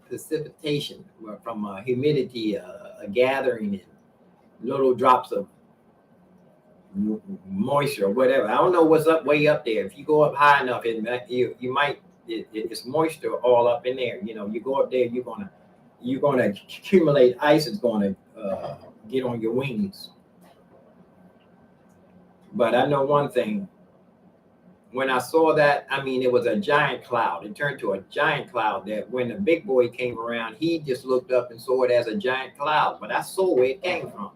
precipitation, but from humidity, a gathering, and little drops of moisture or whatever. I don't know what's up way up there. If you go up high enough, you might it's moisture all up in there. You know, you go up there, you're gonna accumulate ice. It's gonna get on your wings. But I know one thing. When I saw that, I mean, it was a giant cloud. It turned to a giant cloud that when the big boy came around, he just looked up and saw it as a giant cloud. But I saw where it came from.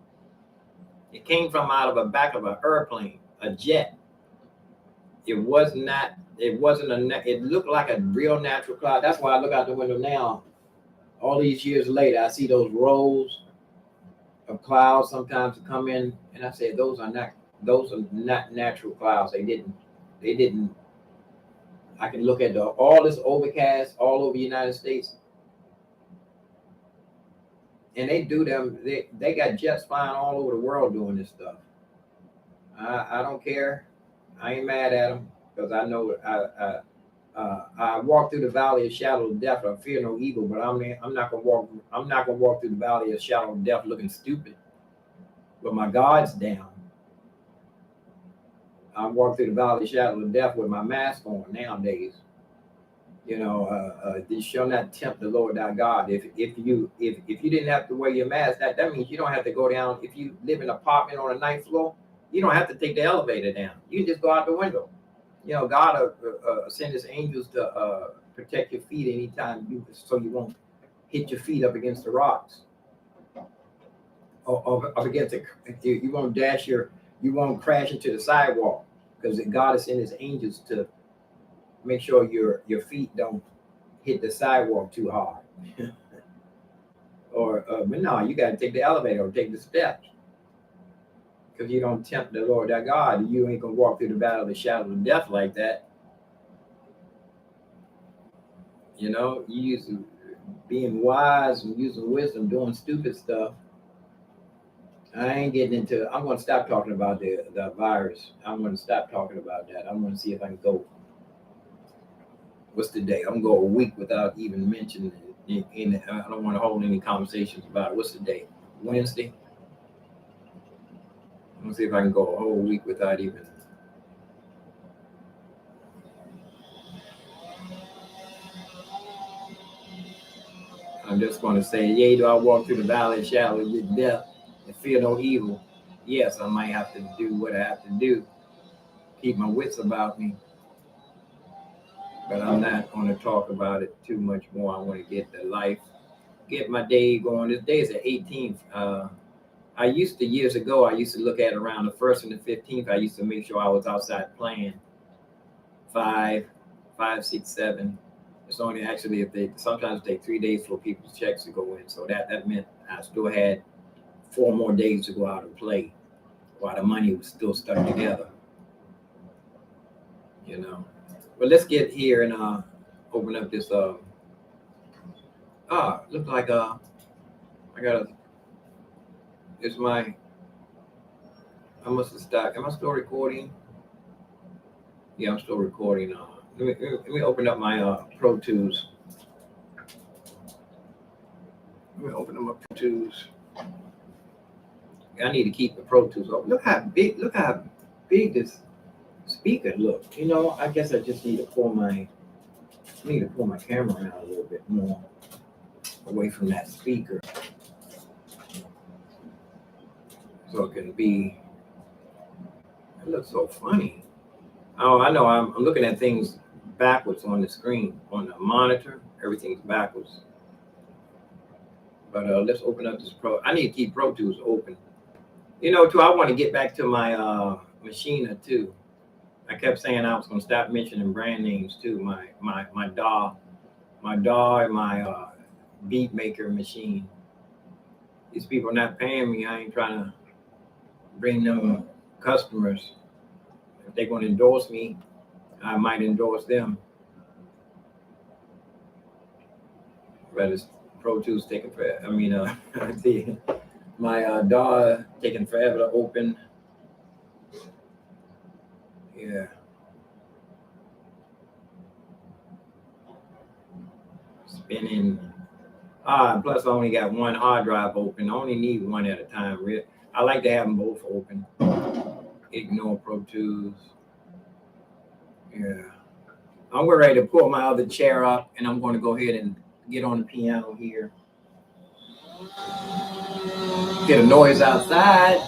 It came from out of the back of an airplane, a jet. It wasn't it looked like a real natural cloud. That's why I look out the window now. All these years later, I see those rows of clouds sometimes come in, and I say those are not natural clouds. They didn't. I can look at all this overcast all over the United States, and they do them. They got jets flying all over the world doing this stuff. I don't care. I ain't mad at them because I know I walk through the valley of shadow of death. I fear no evil, but I'm not gonna walk. I'm not gonna walk through the valley of shadow of death looking stupid. But my guard's down. I walk through the valley of shadow of death with my mask on nowadays. You know, you shall not tempt the Lord thy God. If you didn't have to wear your mask, that means you don't have to go down. If you live in an apartment on the ninth floor, you don't have to take the elevator down. You can just go out the window. You know, God send his angels to protect your feet anytime so you won't hit your feet up against the rocks or up against you won't you won't crash into the sidewalk because God has sent his angels to make sure your feet don't hit the sidewalk too hard. But no, you got to take the elevator or take the steps. Because you don't tempt the Lord thy God, you ain't gonna walk through the valley of the shadow of death like that. You know, you use being wise and using wisdom, doing stupid stuff. I ain't getting into. I'm gonna stop talking about the virus. I'm gonna stop talking about that. I'm gonna see if I can go. What's the day? I'm gonna go a week without even mentioning it. I don't want to hold any conversations about it. What's the day? Wednesday. I'm gonna see if I can go a whole week without even. I'm just gonna say, yea, do I walk through the valley of shadow of death and fear no evil? Yes, I might have to do what I have to do, keep my wits about me. But I'm not gonna talk about it too much more. I want to get the life, get my day going. This day is the 18th. I used to years ago. I used to look at around the 1st and the 15th. I used to make sure I was outside playing. 5, 6, 7. It's only actually if they sometimes take 3 days for people's checks to go in. So that meant I still had 4 more days to go out and play while the money was still stuck together. You know. But let's get here and open up this. Look like I got it's my. I must have stopped. Am I still recording? Yeah, I'm still recording. Let me open up my Pro Tools. Let me open up my Pro Tools. I need to keep the Pro Tools open. Look how big this speaker look. You know, I guess I just need to pull my camera out a little bit more away from that speaker so it can be. It looks so funny. Oh, I know. I'm looking at things backwards on the screen on the monitor. Everything's backwards. But let's open up this Pro. I need to keep Pro Tools open. You know, too. I want to get back to my Machina too. I kept saying I was going to stop mentioning brand names too. My DAW and my beat maker machine. These people are not paying me. I ain't trying to bring them customers. If they're going to endorse me, I might endorse them. But it's Pro Tools taking forever. I mean, my DAW taking forever to open. Yeah. Spinning. Plus I only got one hard drive open. I only need one at a time. I like to have them both open. Ignore Pro Tools. Yeah. I'm ready to pull my other chair up, and I'm going to go ahead and get on the piano here. Get a noise outside.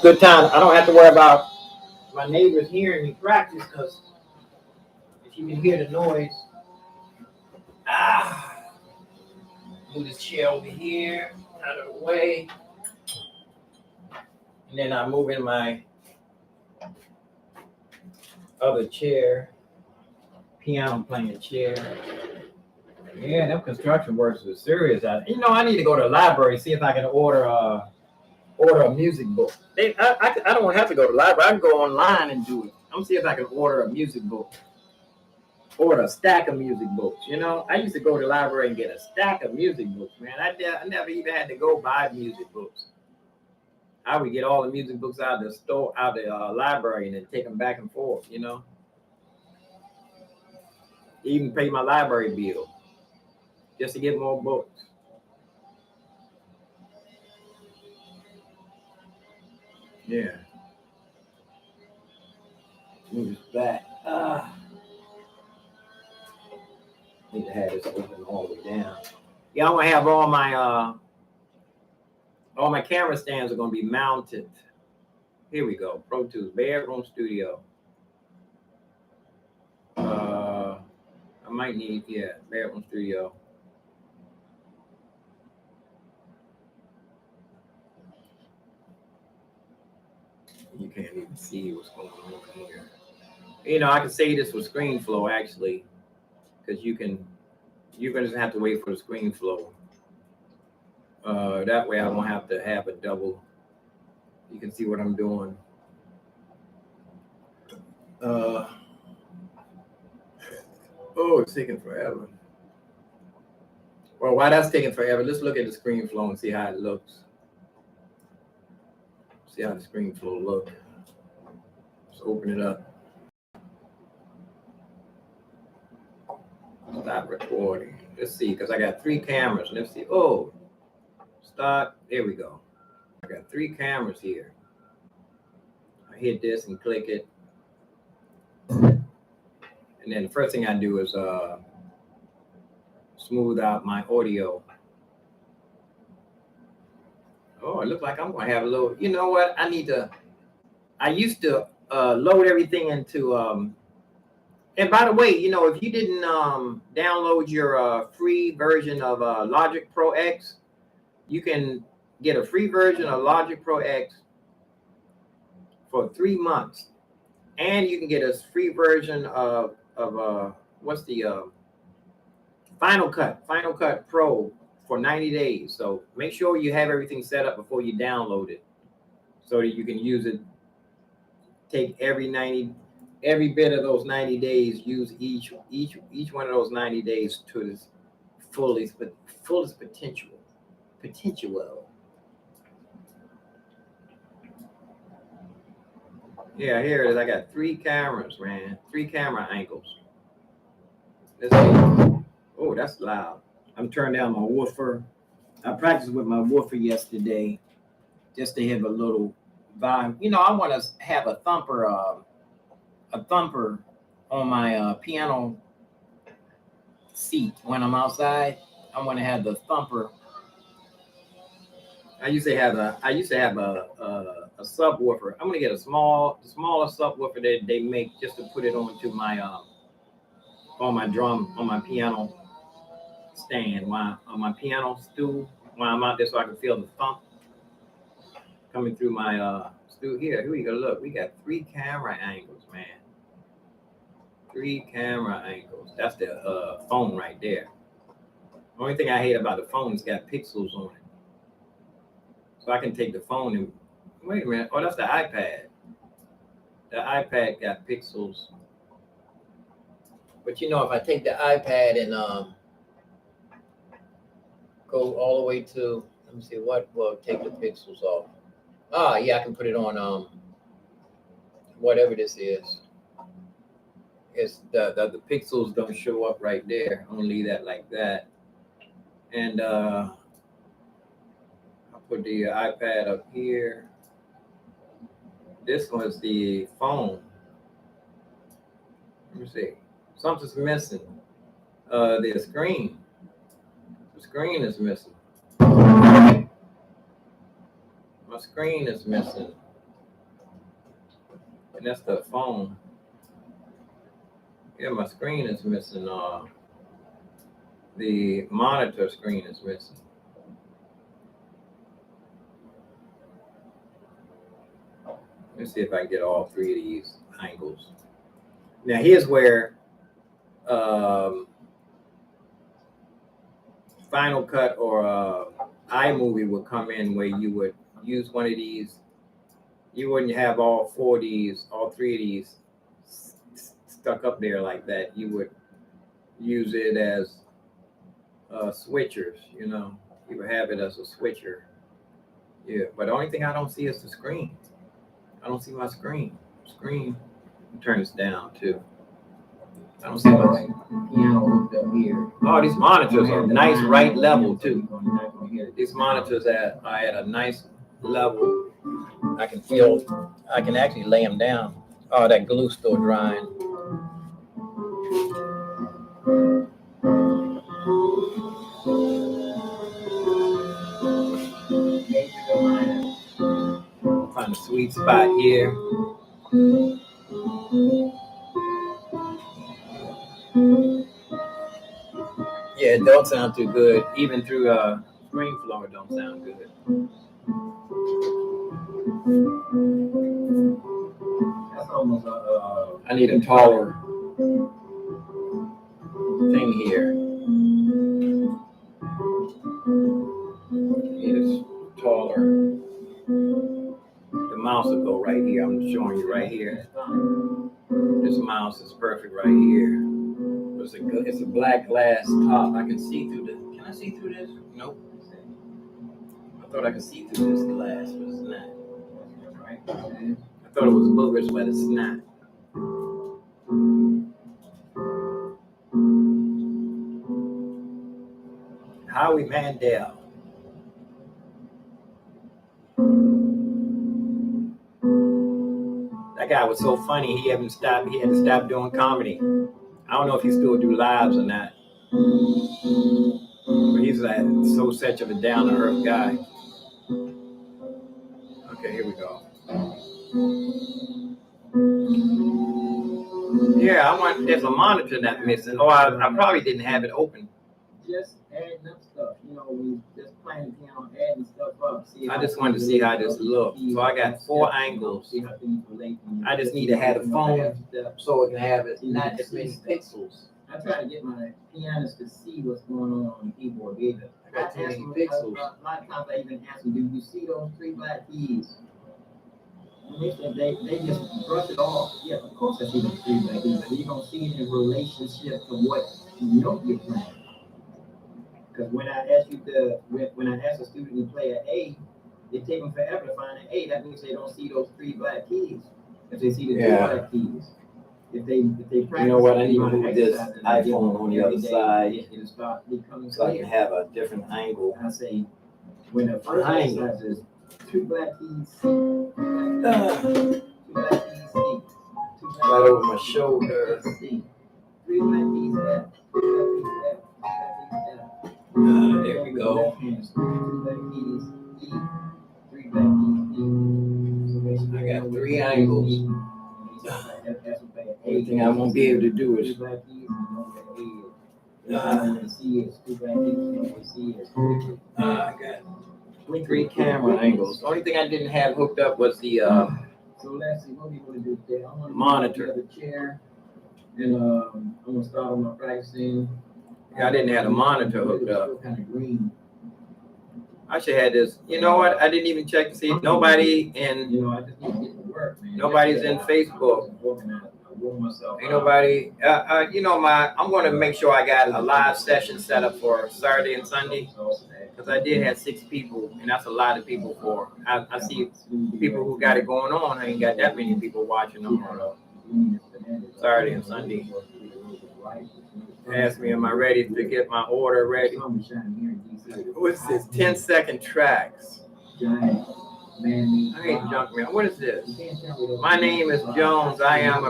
Good time. I don't have to worry about my neighbors hearing me practice, because if you can hear the noise. Move this chair over here, out of the way. And then I move in my other chair, piano playing chair. Yeah, them construction workers are serious. I need to go to the library, see if I can order a music book. I don't have to go to the library. I can go online and do it. I'm gonna see if I can order a music book. Order a stack of music books. I used to go to the library and get a stack of music books, man. I never even had to go buy music books. I would get all the music books out of the store, out of the library, and then take them back and forth. Even pay my library bill just to get more books. Yeah. Move this back. Need to have this open all the way down. Yeah, I'm gonna have all my camera stands are gonna be mounted. Here we go. Pro Tools bedroom studio. I might need bedroom studio. You can't even see what's going on here. I can say this with ScreenFlow actually, because you're gonna just have to wait for the ScreenFlow. That way I won't have to have a double. You can see what I'm doing. It's taking forever. Well, while that's taking forever, let's look at the ScreenFlow and see how it looks. See how the ScreenFlow looks. Let's open it up. Stop recording. Let's see, because I got 3 cameras. Let's see. Start. There we go. I got 3 cameras here. I hit this and click it. And then the first thing I do is smooth out my audio. It looks like I'm going to have a little, you know what? I used to load everything into, and by the way, if you didn't download your free version of Logic Pro X, you can get a free version of Logic Pro X for 3 months. And you can get a free version of what's the Final Cut Pro for 90 days. So make sure you have everything set up before you download it, so that you can use it. Take every bit of those 90 days. Use each one of those 90 days to its fullest potential. Yeah, here it is. I got 3 cameras, man. 3 camera angles. Let's see. Oh, that's loud. I'm turning down my woofer. I practiced with my woofer yesterday just to have a little vibe. I want to have a thumper on my piano seat when I'm outside. I want to have the thumper. I used to have a subwoofer. I'm gonna get the smallest subwoofer that they make, just to put it onto my on my piano stand, on my piano stool when I'm out there, so I can feel the thump coming through my stool. Here we go. Look, we got 3 camera angles, man. 3 camera angles. That's the phone right there. The only thing I hate about the phone is got pixels on it. So I can take the phone and wait a minute. Oh, that's the iPad. The iPad got pixels. But if I take the iPad and go all the way to, let me see, what will take the pixels off. Yeah, I can put it on whatever this is. It's the pixels don't show up right there. I'm gonna leave that like that. And I'll put the iPad up here. This was the phone. Let me see. Something's missing. The screen. The screen is missing. My screen is missing. And that's the phone. Yeah, my screen is missing. The monitor screen is missing. Let's see if I can get all three of these angles. Now here's where Final Cut or iMovie would come in, where you would use one of these. You wouldn't have all four of these, all three of these stuck up there like that. You would use it as switchers, you know. You would have it as a switcher. Yeah, but the only thing I don't see is the screen. I don't see my screen. Turn this down too. I don't see my piano hooked up here. Oh, these monitors are nice, right level too. These monitors are at a nice level. I can actually lay them down. Oh, that glue's still drying. Find a sweet spot here. Yeah, it don't sound too good. Even through screen flow, it don't sound good. That's almost I need a taller thing here. It is taller. The mouse will go right here. I'm showing you right here. This mouse is perfect right here. It's a black glass top. I can see through this. Can I see through this? Nope. I thought I could see through this glass, but it's not. I thought it was boogers, but it's not. Howie Mandel. That guy was so funny. He had to stop doing comedy. I don't know if he still do lives or not. But he's like so such of a down to earth guy. Okay, here we go. Yeah, there's a monitor that's missing. Oh, I probably didn't have it open. Just adding up stuff, you know, we just playing the piano, adding stuff up. I just wanted to see how this looks. So I got 4 angles. I just need to have the phone so it can have it not as many pixels. I try to get my pianist to see what's going on the keyboard. I got too many pixels. A lot of times I even ask them, do you see those 3 black keys? And they just brush it off. Yeah, of course I see those 3 black keys, but you don't see it in relationship to what note you're playing. Because when I ask a student to play an A, it takes them forever to find an A. That means they don't see those 3 black keys. If they see the 2 black keys. If they practice, you know what? I need to move this iPhone on the other side so I can have a different angle. I say, when the first exercise is 2 black keys, 2 black keys, right over my shoulder. 3 black keys, F. 3 black keys, F. There we go. 2 black keys, E. 3 black keys, E. I got 3 angles. Everything I won't be able to do is I got 3 camera angles. The only thing I didn't have hooked up was the monitor. And I'm gonna start on my practicing. I didn't have the monitor hooked up. I should have this. You know what? I didn't even check to see nobody in. I just need to get to work, man. Nobody's in Facebook. Ain't nobody. You know, I'm going to make sure I got a live session set up for Saturday and Sunday, because I did have 6 people, and that's a lot of people for. I see people who got it going on. I ain't got that many people watching them on Saturday and Sunday. Ask me, am I ready to get my order ready? What's this? 10-second tracks. I ain't junk man. What is this? My name is Jones. I am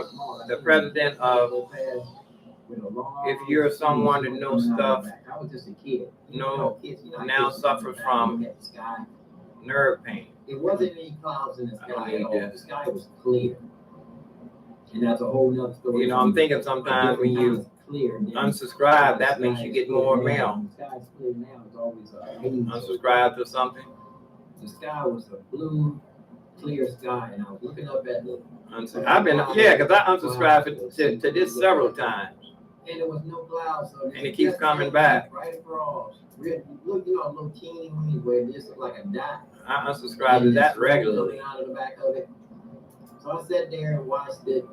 the president of. If you're someone that knows stuff, now suffers from nerve pain. It wasn't any clouds in the sky at all. The sky was clear. And that's a whole nother story. You know, I'm thinking sometimes when you unsubscribe, that makes you get more mail. Unsubscribe to something. The sky was a blue, clear sky, and I was looking up at the. I've been, because I unsubscribed to this several times. And there was no clouds, so and it keeps coming back. Right across. Look, you know, a little teeny weeny where this looked like a dot. I unsubscribe to that regularly. Out of the back of it. So I sat there and watched it.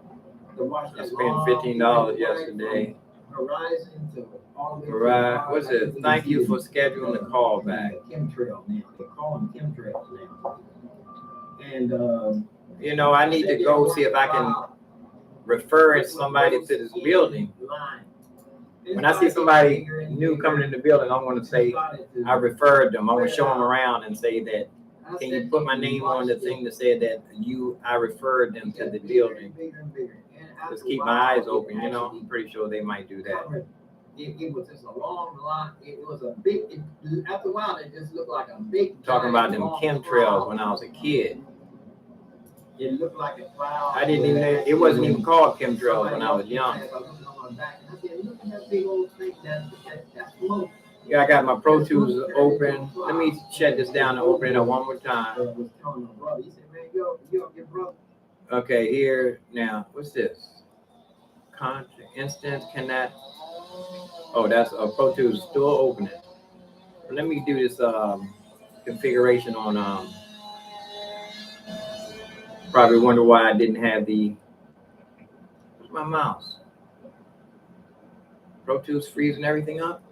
I spent $15 yesterday. Horizon to all the way. Right. What's it? Thank you for scheduling the call back. Chemtrail now. They call them chemtrails now. And you know, I need to go see if I can refer somebody to this building. When I see somebody new coming in the building, I'm going to say I referred them. I'm going to show them around and say that, can you put my name on the thing that said that I referred them to the building. Just keep my eyes open, you know. I'm pretty sure they might do that. It was just a long line. It was a big. After a while, it just looked like a big. Talking about them chemtrails when I was a kid. It looked like a cloud. I didn't even. It wasn't even called chemtrails when I was young. Yeah, I got my Pro Tools open. Let me shut this down and open it up one more time. Okay, here now. What's this? Instance cannot. Oh, that's a Pro Tools still opening. Let me do this configuration on. Probably wonder why I didn't have the. Where's my mouse? Pro Tools freezing everything up.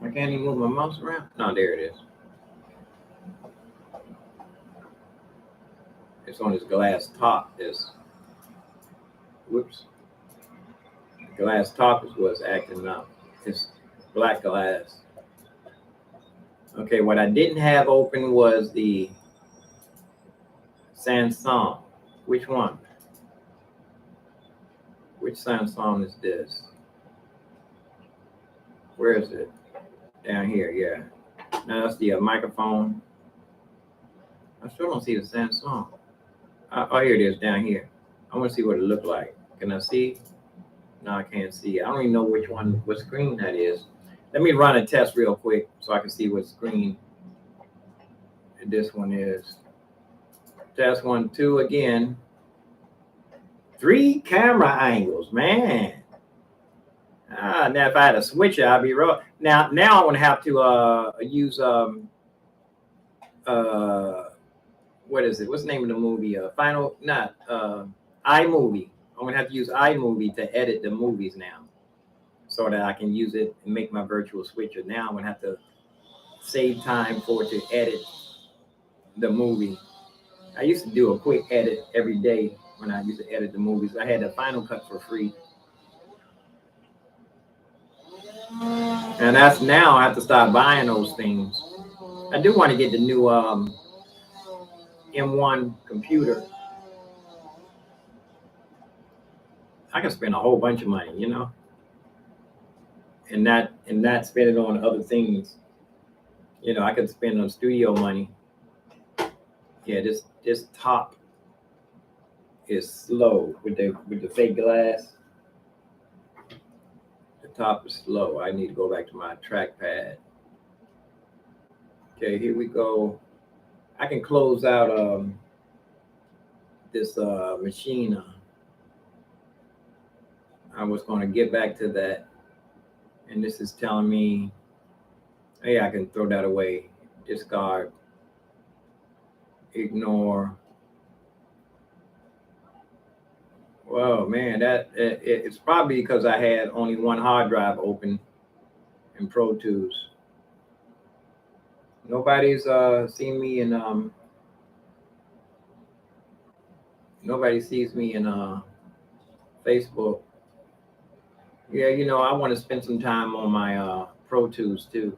I can't even move my mouse around. No, there it is. It's on this glass top. Whoops. Glass top is what's acting up. It's black glass. Okay, what I didn't have open was the Samsung. Which one? Which Samsung is this? Where is it? Down here, yeah. Now that's the microphone. I still don't see the Samsung. Oh, here it is down here. I want to see what it looked like. Can I see? No, I can't see. I don't even know what screen that is. Let me run a test real quick so I can see what screen this one is. Test 1, 2 again. 3 camera angles, man. Now if I had a switcher, I'd be rough. Now I'm gonna have to use what is it? What's the name of the movie? iMovie. I'm gonna have to use iMovie to edit the movies now, so that I can use it and make my virtual switcher. Now I'm gonna have to save time for it to edit the movie. I used to do a quick edit every day when I used to edit the movies. I had the Final Cut for free. And that's now I have to start buying those things. I do want to get the new M1 computer. I can spend a whole bunch of money, you know, and not spend it on other things. You know, I could spend on studio money. Yeah, this top is slow with the fake glass. The top is slow. I need to go back to my trackpad. Okay, here we go. I can close out this machine. I was going to get back to that, and this is telling me, hey, I can throw that away. Discard. Ignore. Well, man, it's probably because I had only one hard drive open in Pro Tools. Nobody's seen me in nobody sees me in Facebook. Yeah, I want to spend some time on my Pro Tools too.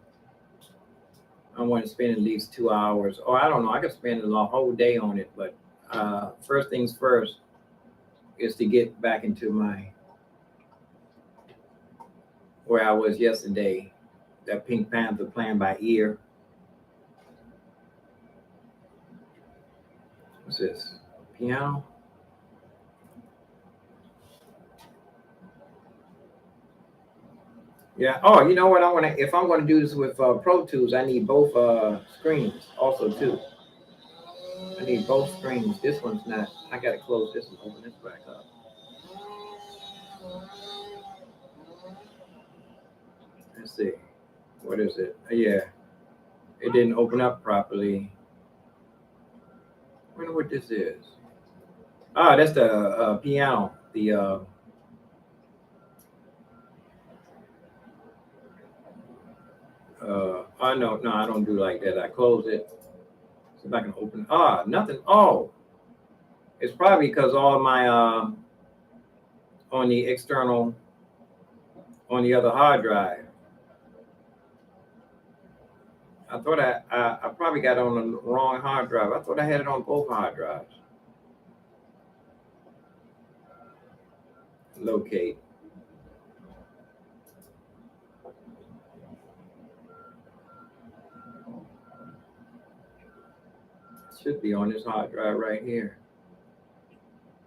I want to spend at least 2 hours, or I don't know. I could spend a whole day on it, but first things first is to get back into where I was yesterday. That Pink Panther playing by ear. What's this? Piano? Yeah. Oh, you know what? If I'm gonna do this with Pro Tools, I need both screens also too. I need both screens. This one's not. I gotta close this and open this back up. Let's see. What is it? Yeah, it didn't open up properly. I wonder what this is. Ah, that's the piano. The oh no, I don't do like that. I close it. See if I can open. Ah, nothing. Oh, it's probably because all my on the external on the other hard drive. I thought I probably got it on the wrong hard drive. I thought I had it on both hard drives. Locate. Should be on this hard drive right here.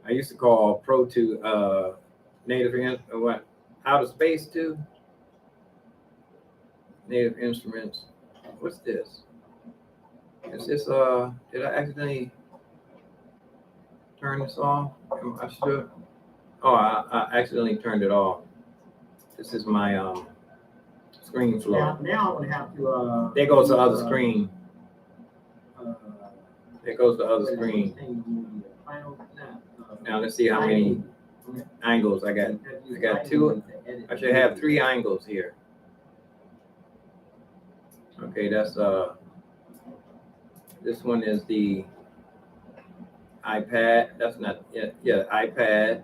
I used to call Pro Tools Native what Outer Space too. Native Instruments. What's this? Is this did I accidentally turn this off? I should. Oh, I accidentally turned it off. This is my screen flow. Now I'm gonna have to. There goes the other screen. There goes the other screen. Now let's see how many angles I got. I got two. I should have 3 angles here. Okay, that's this one is the iPad. That's not yeah, iPad.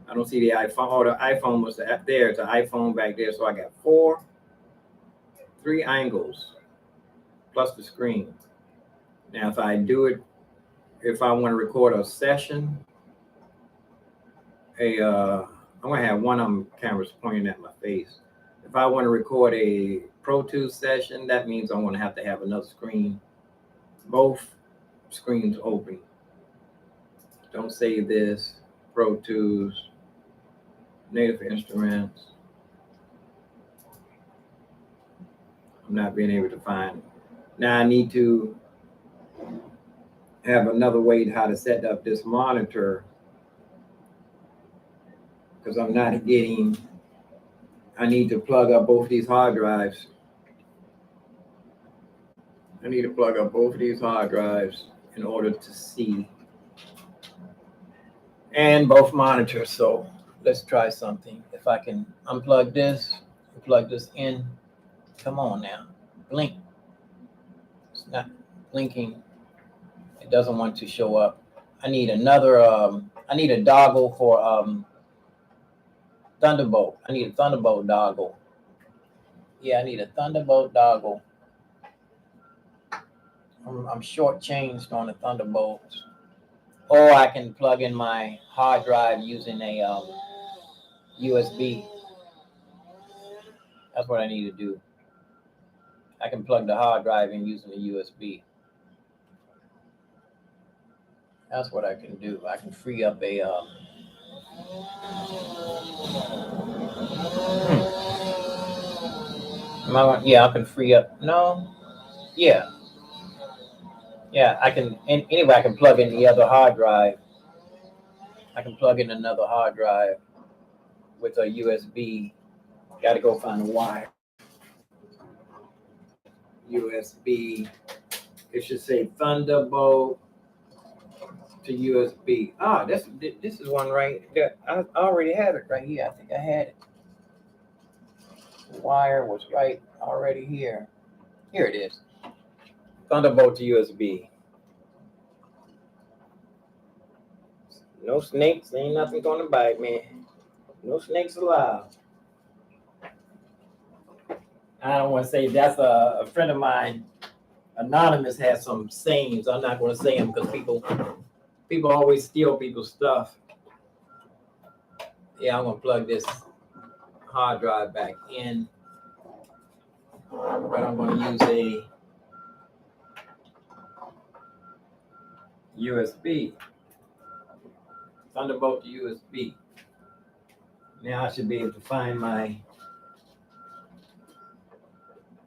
I don't see the iPhone. Oh, the iPhone was there. It's an iPhone back there. So I got 3 angles plus the screen. Now, if I want to record a session, I'm gonna have one of them cameras pointing at my face. If I want to record a Pro Tools session, that means I'm gonna have to have another screen, both screens open. Don't save this. Pro Tools, Native Instruments. I'm not being able to find it. Now I need to have another way how to set up this monitor because I'm not getting. I need to plug up both these hard drives. I need to plug up both of these hard drives in order to see. And both monitors. So let's try something. If I can unplug this, plug this in. Come on now. Blink. It's not blinking. It doesn't want to show up. I need another I need a dongle for Thunderbolt. I need a Thunderbolt dongle. Yeah, I need a Thunderbolt dongle. I'm shortchanged on the Thunderbolts. Or I can plug in my hard drive using a USB. That's what I need to do. I can plug the hard drive in using a USB. That's what I can do. I can free up a. Yeah, I can free up. No. Yeah. Yeah, I can. Anyway, I can plug in the other hard drive. I can plug in another hard drive with a USB. Got to go find a wire. USB. It should say Thunderbolt to USB. Ah, this is one right there. I already have it right here. I think I had it. The wire was right already here. Here it is. Thunderbolt to USB. No snakes. Ain't nothing gonna bite me. No snakes allowed. I don't want to say that's a friend of mine. Anonymous has some sayings. I'm not going to say them because people always steal people's stuff. Yeah, I'm going to plug this hard drive back in, but I'm going to use a USB. Thunderbolt to USB. Now I should be able to find my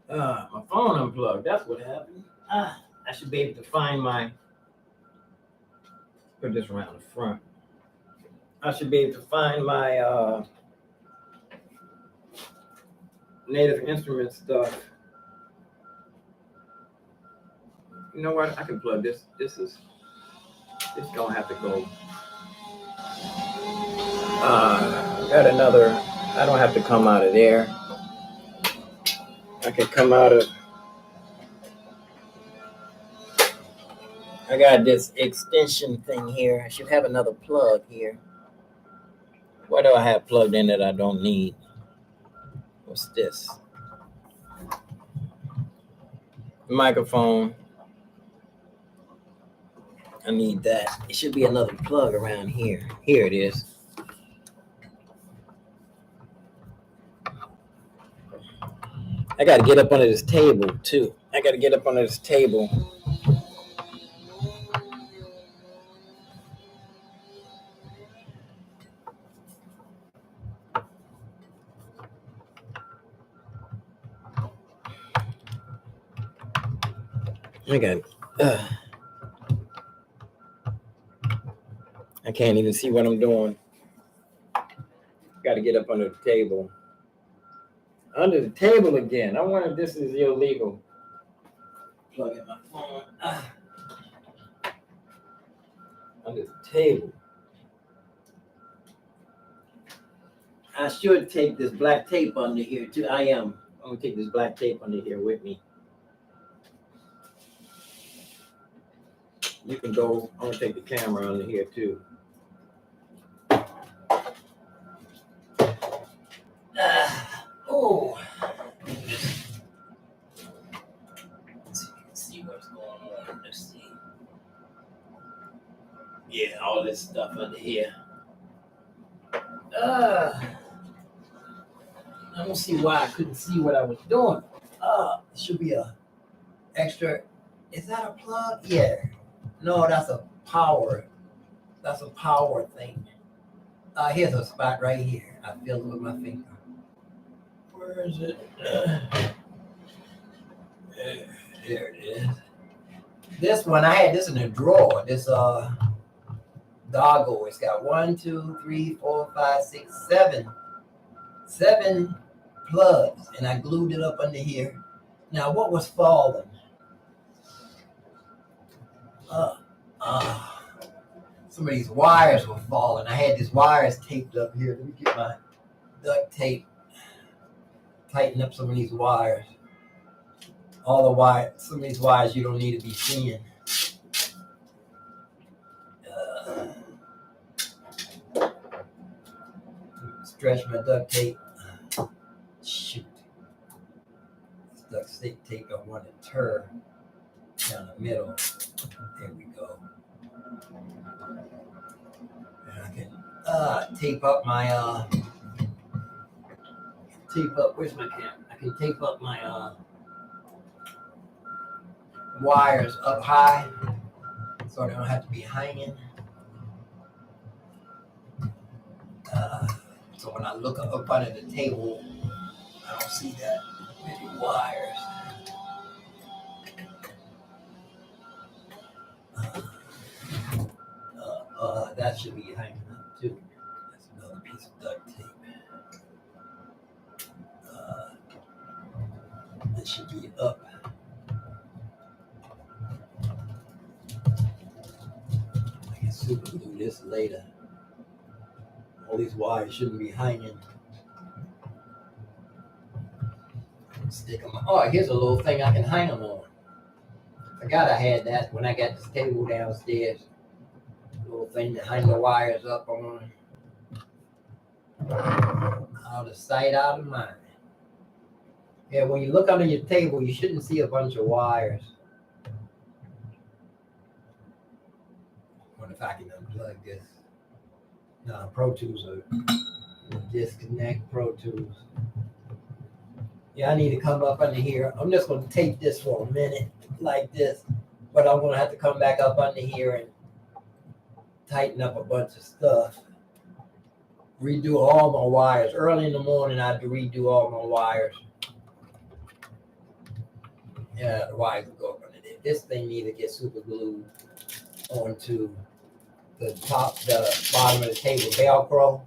phone unplugged. That's what happened. I should be able to find my. Put this around the front. I should be able to find my Native Instruments stuff. You know what? I can plug this. This gonna have to go. Got another. I don't have to come out of there. I can come out of. I got this extension thing here. I should have another plug here. What do I have plugged in that I don't need? What's this? Microphone. I need that. It should be another plug around here. Here it is. I got to get up under this table too. I got to get up under this table. I can't even see what I'm doing. Got to get up under the table. Under the table again. I wonder if this is illegal. Plug in my phone. Under the table. I should take this black tape under here too. I'm gonna take this black tape under here with me. You can go. I'm gonna take the camera under here too. Oh. Let's see what's going on. Let's see. Yeah, all this stuff under here. I don't see why I couldn't see what I was doing. It should be a extra. Is that a plug? Yeah. No, that's a power. That's a power thing. Here's a spot right here. I feel it with my finger. Where is it? There it is. This one, I had this in a drawer. This doggo. It's got 1, 2, 3, 4, 5, 6, 7 plugs, and I glued it up under here. Now, what was falling? Some of these wires were falling. I had these wires taped up here. Let me get my duct tape. Tighten up some of these wires. All the wires, some of these wires you don't need to be seeing. Stretch my duct tape. Shoot. This duct tape I want to turn down the middle. There we go. And I can tape up my where's my camera? I can tape up my wires up high so they don't have to be hanging. So when I look up under the table, I don't see that many wires. That should be hanging up too. That's another piece of duct tape. That should be up. I guess super glue this later. All these wires shouldn't be hanging. Stick them. Oh, here's a little thing I can hang them on. Forgot I had that when I got this table downstairs. Little thing to hang the wires up on. Out of sight, out of mind. Yeah, when you look under your table, you shouldn't see a bunch of wires. Wonder if I can unplug this. No, Pro Tools are disconnect Pro Tools. Yeah, I need to come up under here. I'm just going to tape this for a minute like this, but I'm going to have to come back up under here and tighten up a bunch of stuff. Redo all my wires. Early in the morning, I have to redo all my wires. Yeah, the wires will go up under there. This thing needs to get super glued onto the top, the bottom of the table, Velcro.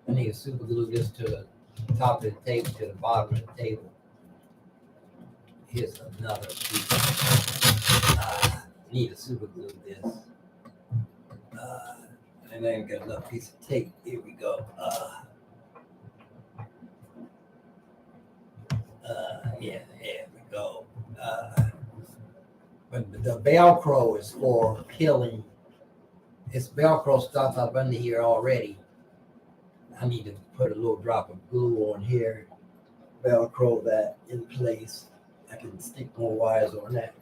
I need to super glue this to the top of the table to the bottom of the table. Here's another piece. Need to super glue this. And then got another piece of tape. Here we go. Yeah, there we go. But the Velcro is for peeling. It's Velcro stuff up under here already. I need to put a little drop of glue on here. Velcro that in place. I can stick more wires on that.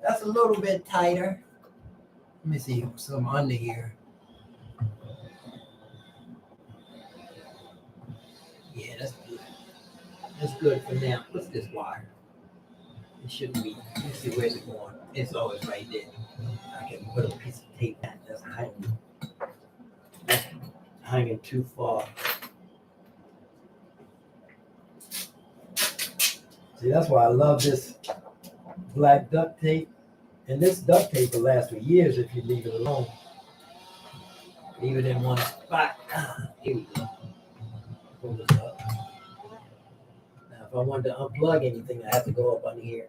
That's a little bit tighter. Let me see some under here. Yeah, that's good. That's good for now. What's this wire? It shouldn't be. Let's see where's it going. It's always right there. I can put a piece of tape that's hanging too far. See, that's why I love this black duct tape. And this duct tape will last for years if you leave it alone. Leave it in one spot. Here we go. Pull this up. Now, if I wanted to unplug anything, I have to go up under here.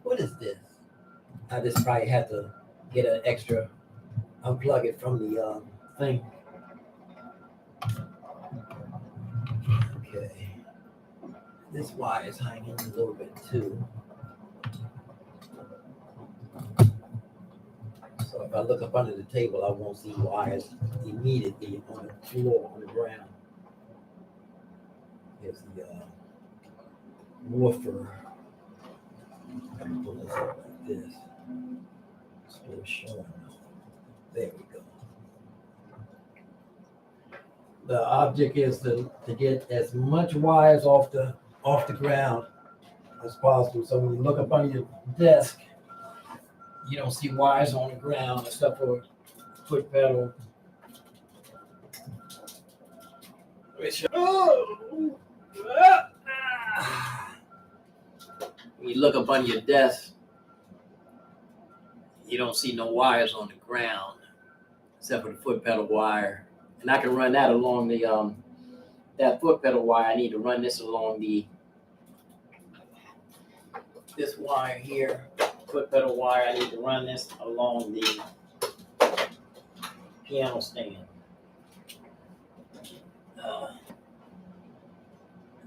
What is this? I just probably have to get an extra, unplug it from the thing. Okay. This wire is hanging a little bit too. So if I look up under the table, I won't see wires immediately on the floor, on the ground. Here's the woofer. I can pull this up like this. Still showing. There we go. The object is to get as much wires off the ground as possible. So when you look up on your desk, you don't see wires on the ground except for foot pedal. When you look up on your desk, you don't see no wires on the ground except for the foot pedal wire. And I can run that along the that foot pedal wire. I need to run this along this wire here, foot pedal wire. I need to run this along the piano stand.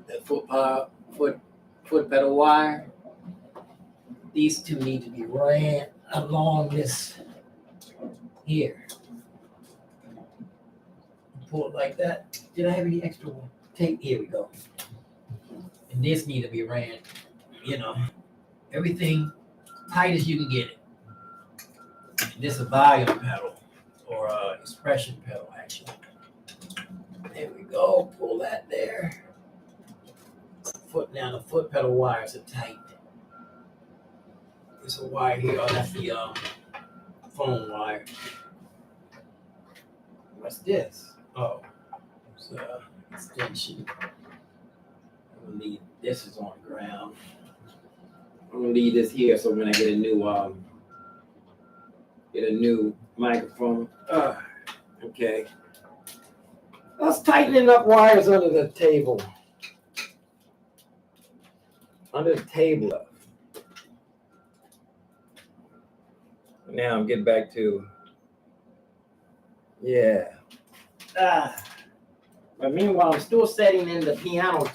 The foot pedal wire. These two need to be ran along this here. Pull it like that. Did I have any extra tape? Here we go. And this need to be ran, everything tight as you can get it. And this is a volume pedal or expression pedal, actually. There we go. Pull that there. Now the foot pedal wires are tight. There's a wire here. Oh, that's the phone wire. What's this? Oh, it's an extension. I'm gonna leave this is on the ground. I'm gonna leave this here so when I get a new microphone. Okay. Let's tightening up wires under the table. Under the table. Now I'm getting back to Yeah. But meanwhile, I'm still setting in the piano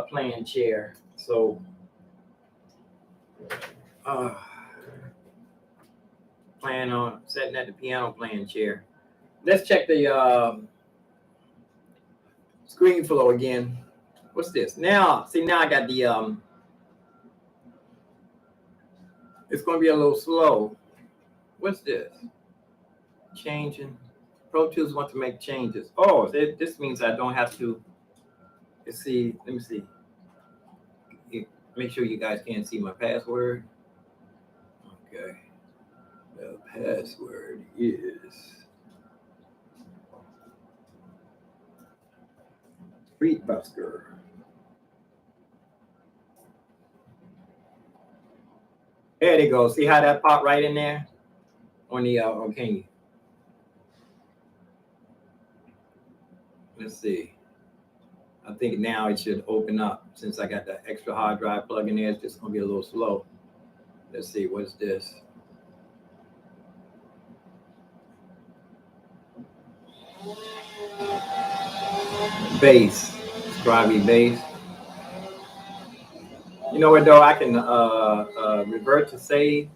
playing chair. So, plan on setting at the piano playing chair. Let's check the screen flow again. What's this? Now, see, now I got the, it's going to be a little slow. What's this? Changing. Pro Tools want to make changes. Oh, this means I don't have to, let's see, let me see. Make sure you guys can't see my password. Okay. The password is Streetbusker. There they go. See how that popped right in there? On the, okay. Let's see. I think now it should open up. Since I got the extra hard drive plug in there, it's just going to be a little slow. Let's see. What's this? Bass. Scribe bass. You know what, though? I can revert to save.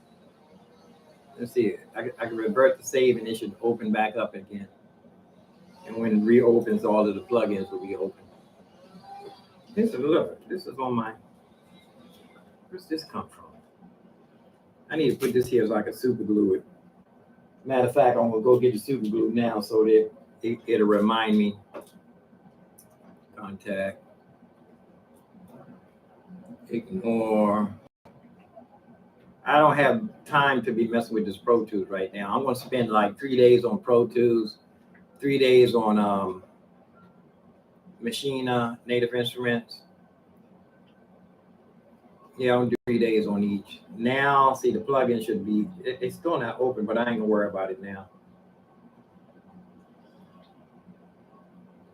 Let's see. I can revert to save, and it should open back up again. And when it reopens, all of the plugins will be open. This is on my. Where's this come from? I need to put this here so I can super glue it. Matter of fact, I'm gonna go get the super glue now so that it'll remind me. Contact. Ignore. I don't have time to be messing with this Pro Tools right now. I'm gonna spend like 3 days on Pro Tools, 3 days on Machina, Native Instruments. Yeah, I'm gonna do 3 days on each. Now, see, the plugin should be, it's still not open, but I ain't gonna worry about it now.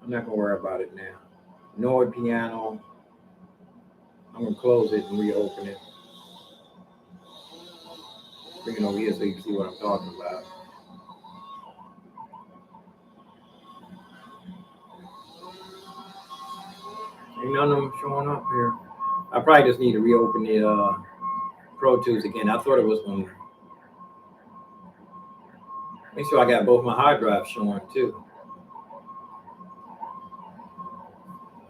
I'm not gonna worry about it now. Nord piano. I'm gonna close it and reopen it. Bring it over here so you can see what I'm talking about. Ain't none of them showing up here. I probably just need to reopen the Pro Tools again. I thought it was going to make sure I got both my hard drives showing too.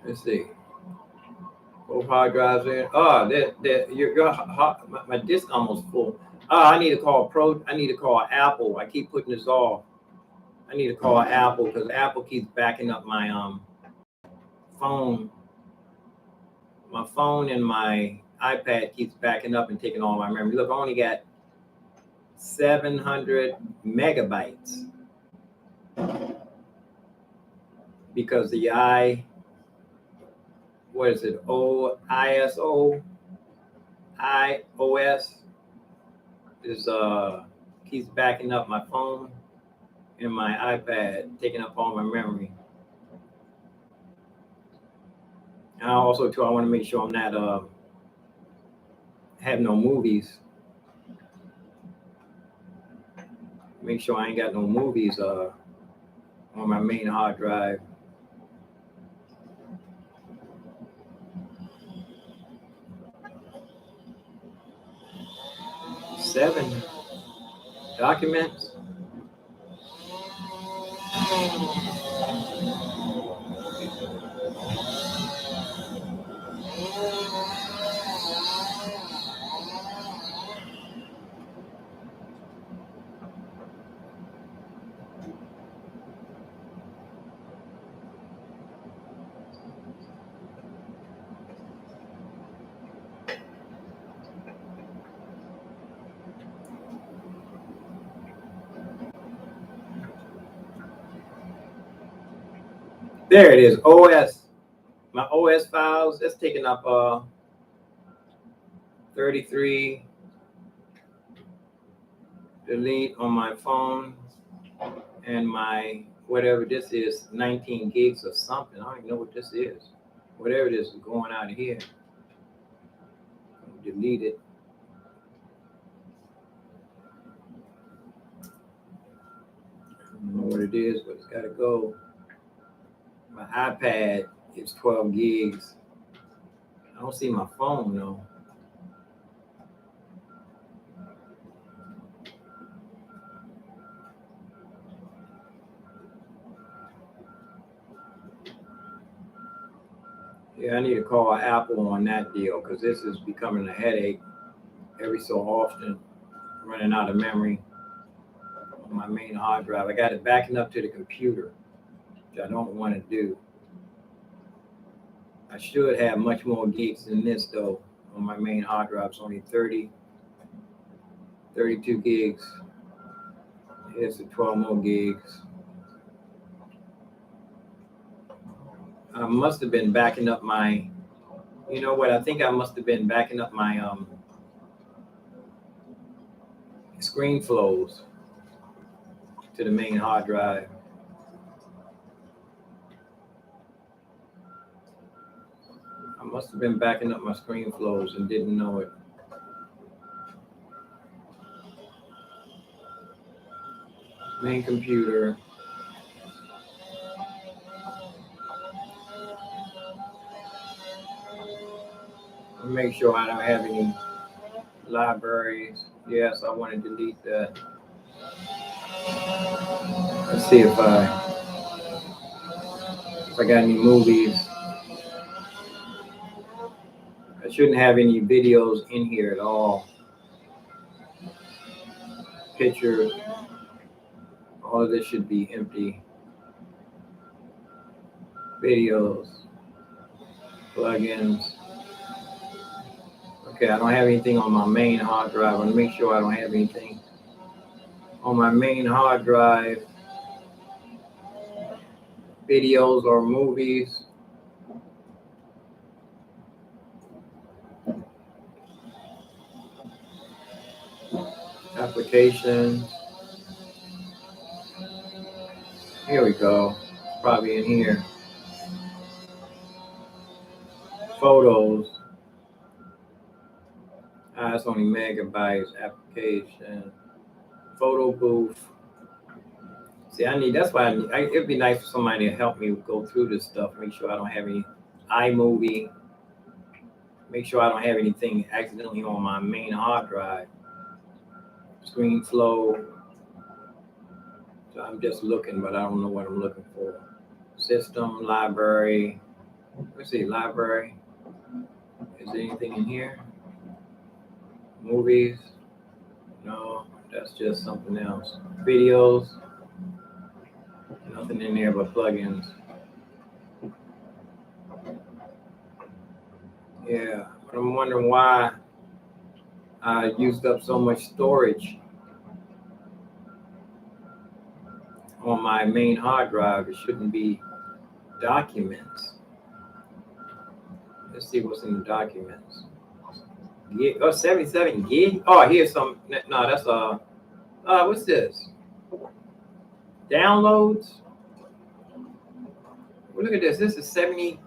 Let's see. Both hard drives in. Oh, my disk almost full. Oh, I need to call Apple. I keep putting this off. I need to call Apple because Apple keeps backing up my phone. My phone and my iPad keeps backing up and taking all my memory. Look, I only got 700 megabytes because the iOS is keeps backing up my phone and my iPad, taking up all my memory. And also too, I want to make sure I'm not have no movies. Make sure I ain't got no movies on my main hard drive. Seven documents. There it is. OS. My OS files. That's taking up 33. Delete on my phone and my whatever this is, 19 gigs or something. I don't even know what this is. Whatever it is going out of here. Delete it. I don't know what it it is, but it's got to go. My iPad is 12 gigs. I don't see my phone though. Yeah, I need to call Apple on that deal because this is becoming a headache every so often, running out of memory on my main hard drive. I got it backing up to the computer, which I don't want to do. I should have much more gigs than this though. On my main hard drive, it's only 32 gigs. Here's the 12 more gigs. I must have been backing up my, you know what, I think I must have been backing up my screen flows to the main hard drive. I must have been backing up my screen flows and didn't know it. Main computer. Make sure I don't have any libraries. Yes, I want to delete that. Let's see if I got any movies. I shouldn't have any videos in here at all. Pictures. All of this should be empty. Videos. Plugins. Okay, I don't have anything on my main hard drive. I want to make sure I don't have anything on my main hard drive. Videos or movies. Applications. Here we go. It's probably in here. Photos. It's only megabytes. Application. Photo booth. See, that's why it'd be nice for somebody to help me go through this stuff. Make sure I don't have any iMovie. Make sure I don't have anything accidentally on my main hard drive. Screen flow. So I'm just looking, but I don't know what I'm looking for. System, library. Let's see, library. Is there anything in here? Movies? No, that's just something else. Videos? Nothing in there but plugins. Yeah, but I'm wondering why I used up so much storage on my main hard drive. It shouldn't be documents. Let's see what's in the documents. Oh, 77 gig. Oh, here's some. No, that's what's this? Downloads. Well, look at this. This is 70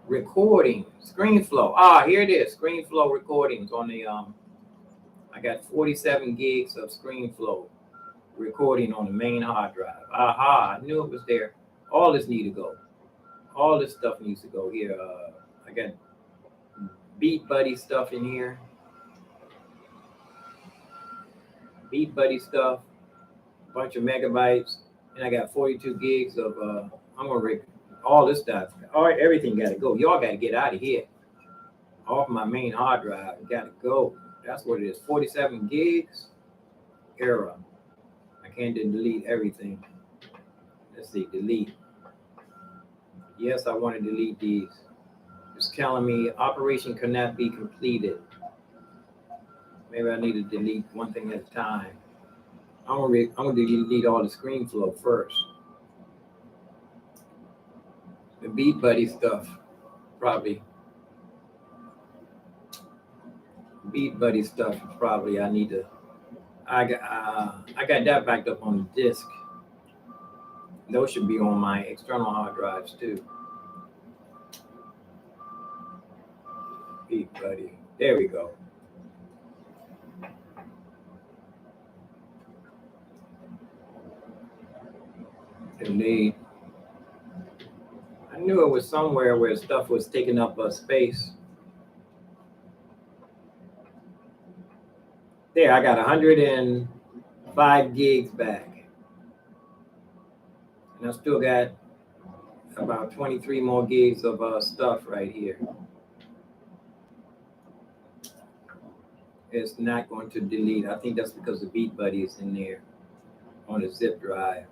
recording ScreenFlow. Here it is. ScreenFlow recordings on the I got 47 gigs of ScreenFlow recording on the main hard drive. I knew it was there. All this need to go. All this stuff needs to go here. I got Beat Buddy stuff in here. Beat Buddy stuff. A bunch of megabytes. And I got 42 gigs of I'm gonna all this stuff. All right, everything gotta go. Y'all gotta get out of here. Off my main hard drive. Gotta go. That's what it is. 47 gigs. Error. I can't delete everything. Let's see, delete. Yes, I want to delete these. It's telling me operation cannot be completed. Maybe I need to delete one thing at a time. I'm gonna delete all the ScreenFlow first. The Beat Buddy stuff, probably. Beat Buddy stuff, probably I need to. I got that backed up on the disk. Those should be on my external hard drives too. Beat Buddy. There we go. Delete. I knew it was somewhere where stuff was taking up space. There, I got 105 gigs back. And I still got about 23 more gigs of stuff right here. It's not going to delete. I think that's because the Beat Buddy is in there on the zip drive.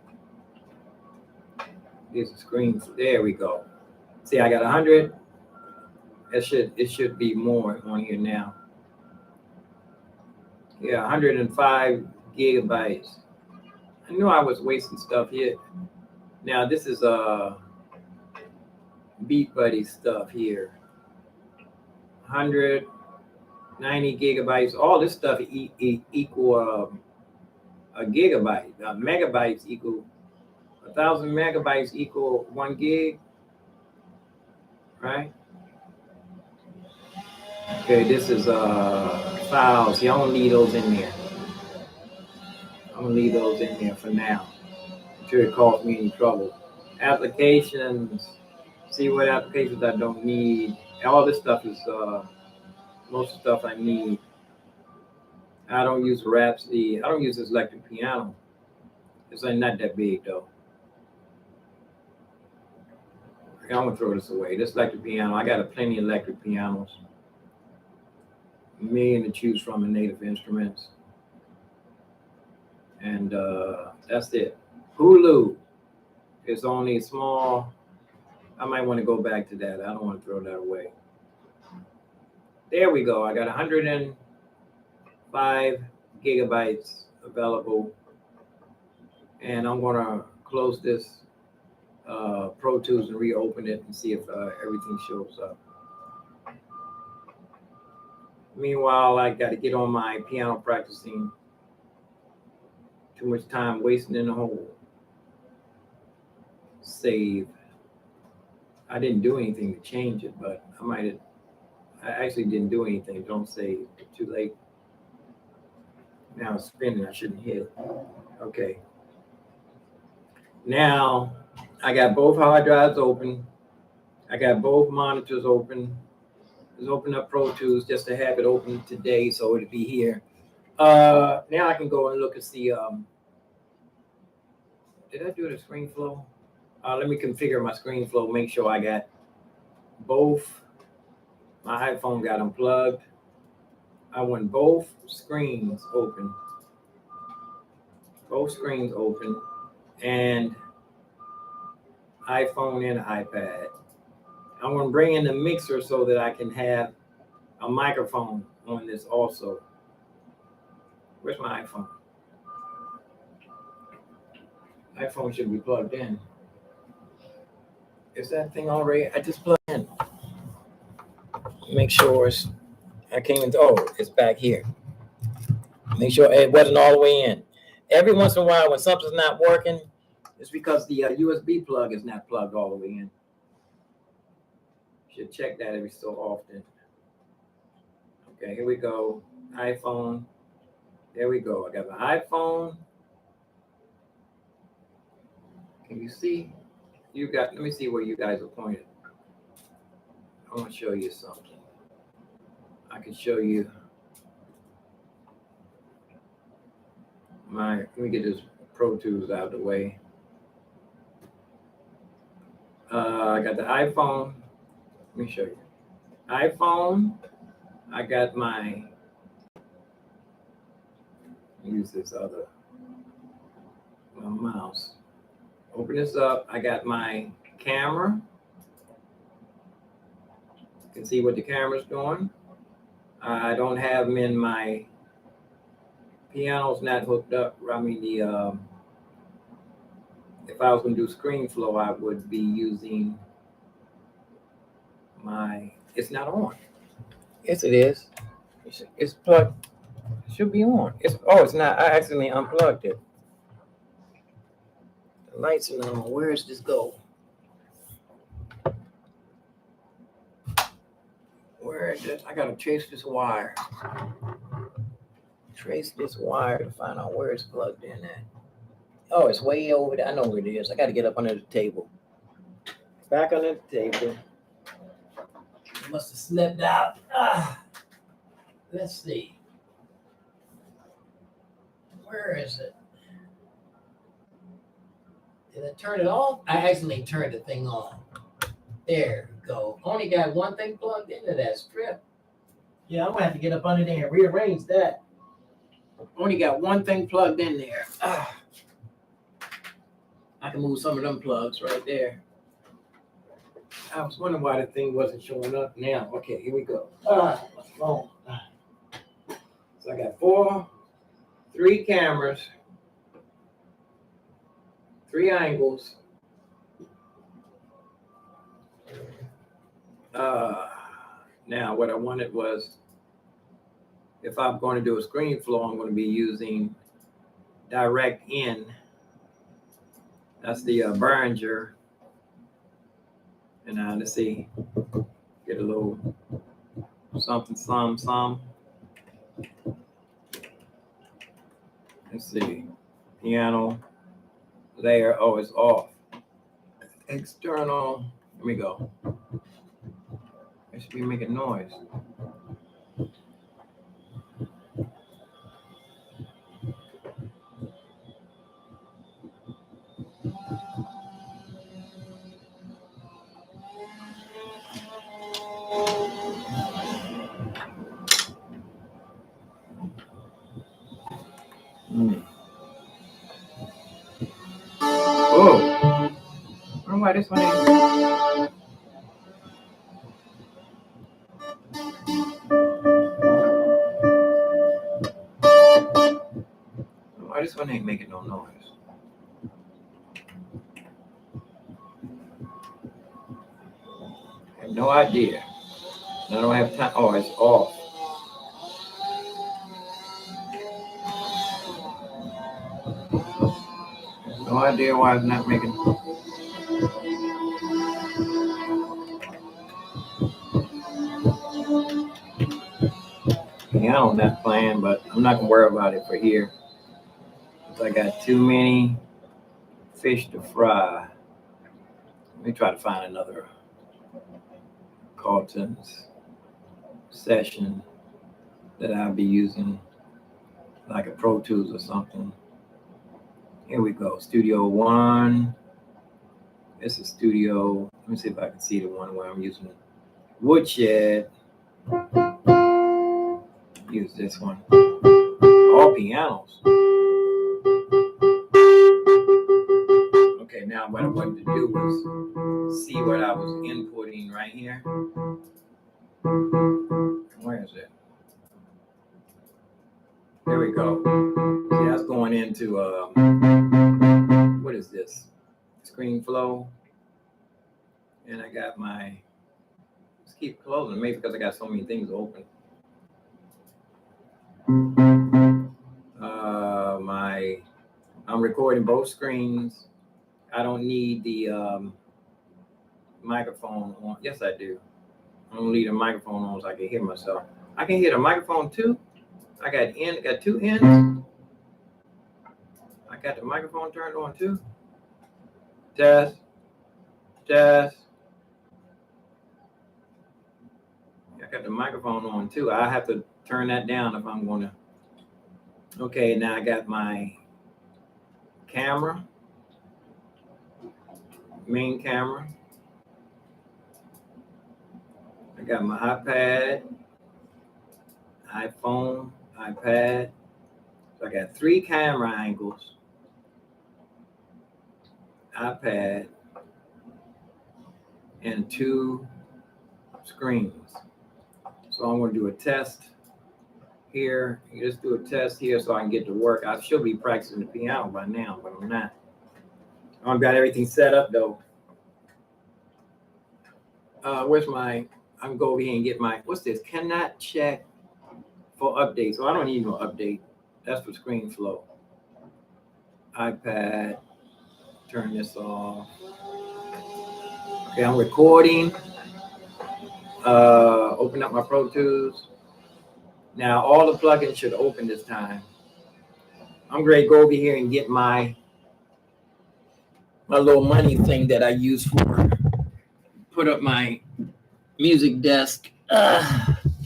Here's the screen. There we go. See, I got 100. It should be more on here now. Yeah, 105 gigabytes. I knew I was wasting stuff here. Now this is Beat Buddy stuff here. 190 gigabytes. All this stuff equal a gigabyte. Megabytes equal 1,000 megabytes equal 1 gig. Right? Okay, this is files. See, I don't need those in there. I'm gonna leave those in there for now until it causes me any trouble. Applications. See what applications I don't need. All this stuff is most of the stuff I need. I don't use Rhapsody. I don't use this electric piano. It's like not that big though. I'm gonna throw this away. This electric piano, I got plenty of electric pianos. A million to choose from in Native Instruments. And that's it. Hulu is only small. I might want to go back to that. I don't want to throw that away. There we go. I got 105 gigabytes available. And I'm going to close this Pro Tools and reopen it and see if everything shows up. Meanwhile, I got to get on my piano practicing. Too much time wasting in the hole. Save. I didn't do anything to change it, but I actually didn't do anything. Don't save. Too late. Now it's spinning. I shouldn't hit it. Okay. Now I got both hard drives open. I got both monitors open. Just open up Pro Tools just to have it open today, so it'll be here. Now I can go and look and see. Did I do the screen flow? Let me configure my screen flow. Make sure I got both. My iPhone got unplugged. I want both screens open. Both screens open, and iPhone and iPad. I want to bring in the mixer so that I can have a microphone on this also. Where's my iPhone? iPhone should be plugged in. Is that thing already? I just plugged in. Make sure it's. I came into. Oh, it's back here. Make sure it wasn't all the way in. Every once in a while, when something's not working, it's because the USB plug is not plugged all the way in. Should check that every so often. Okay, here we go. iPhone. There we go. I got my iPhone. Can you see? Let me see where you guys are pointed. I want to show you something. I can show you let me get this Pro Tools out of the way. I got the iPhone. Let me show you. iPhone. I got my, use this other, my mouse. Open this up. I got my camera. You can see what the camera's doing. I don't have them in my piano's not hooked up. I mean, if I was going to do screen flow, I would be using it's not on. Yes, it is. It's plugged. It should be on. It's not. I accidentally unplugged it. The lights are not on. Where does this go? Where is it? I gotta trace this wire. Trace this wire to find out where it's plugged in at. Oh, it's way over there. I know where it is. I got to get up under the table. Back under the table. Must have slipped out. Let's see. Where is it? Did I turn it off? I accidentally turned the thing on. There we go. Only got one thing plugged into that strip. Yeah, I'm gonna have to get up under there and rearrange that. Only got one thing plugged in there. I can move some of them plugs right there. I was wondering why the thing wasn't showing up now. Okay, here we go. My phone. So I got 3 cameras, 3 angles. Now what I wanted was, if I'm going to do a screen flow, I'm going to be using direct in. That's the Behringer. And now let's see, get a little something, some. Let's see, piano layer. Oh, it's off. External. Let me go. It should be making noise. Oh, I don't know why this one ain't. Why this one ain't making no noise? I have no idea. I don't have time. Oh, it's off. No idea why it's not making. Piano not playing, but I'm not gonna worry about it for here. I got too many fish to fry. Let me try to find another Carlton's session that I'll be using, like a Pro Tools or something. Here we go. Studio 1. This is Studio. Let me see if I can see the one where I'm using Woodshed. Use this one. All pianos. Okay, now what I wanted to do was see what I was inputting right here. Where is it? There we go. See, that's going into what is this? Screen flow. And I got my, let's keep closing, maybe because I got so many things open. I'm recording both screens. I don't need the microphone on. Yes, I do. I don't need a microphone on so I can hear myself. I can hear the microphone too. I got 2 ends. I got the microphone turned on too. Test. I got the microphone on too. I have to turn that down if I'm going to. Okay, now I got my camera, main camera. I got my iPad, iPhone, iPad. So I got 3 camera angles, iPad, and 2 screens. So I'm going to do a test here. You just do a test here so I can get to work. I should be practicing the piano by now, but I'm not. I've got everything set up though. Where's my, I'm going to go over here and get my, what's this? Cannot check for update. So I don't need no update. That's for screen flow. iPad, turn this off. Okay, I'm recording. Open up my Pro Tools. Now all the plugins should open this time. I'm going to go over here and get my my little money thing that I use for put up my music desk,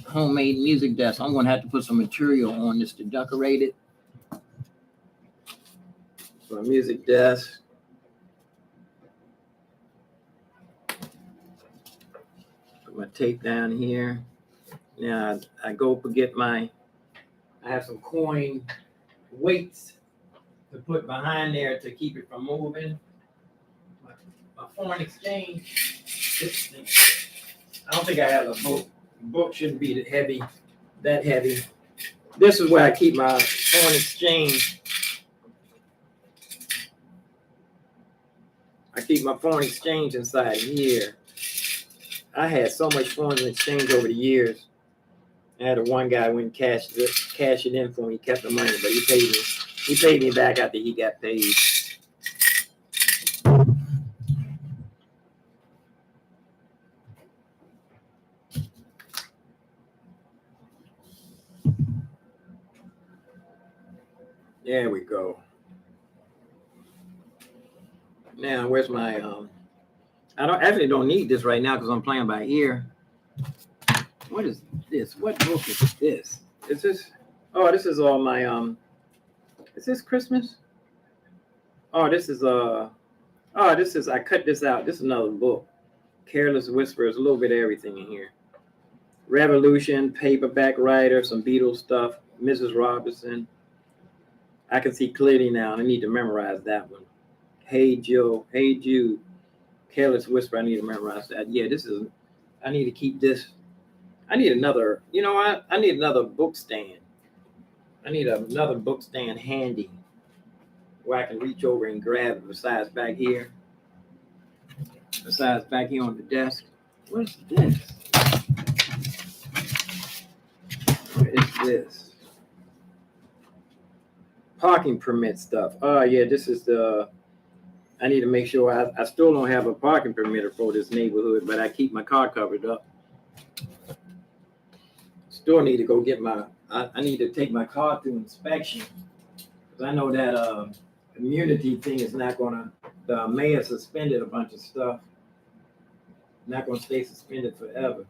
homemade music desk. I'm gonna have to put some material on this to decorate it. For a music desk. Put my tape down here. Now I go get I have some coin weights to put behind there to keep it from moving. My foreign exchange. This thing. I don't think I have a book. Book shouldn't be that heavy. This is where I keep my foreign exchange. I keep my foreign exchange inside here. I had so much foreign exchange over the years. I had one guy went and cash it in for me. He kept the money, but he paid me. He paid me back after he got paid. There we go. Now, where's my I don't need this right now because I'm playing by ear. What is this? What book is this? Is this? Oh, this is all my Is this Christmas? Oh, this is I cut this out. This is another book. Careless Whispers, a little bit of everything in here. Revolution, Paperback Writer, some Beatles stuff, Mrs. Robinson. I can see clearly now, and I need to memorize that one. Hey Joe, Hey Jude, Careless Whisper, I need to memorize that. Yeah, I need to keep this. I need another, I need another book stand. I need another book stand handy where I can reach over and grab it besides back here. Besides back here on the desk. What is this? What is this? Parking permit stuff. Oh, yeah, this is I need to make sure I still don't have a parking permit for this neighborhood, but I keep my car covered up. Still need to go get I need to take my car through inspection because I know that immunity thing is not gonna, the mayor suspended a bunch of stuff. Not gonna stay suspended forever.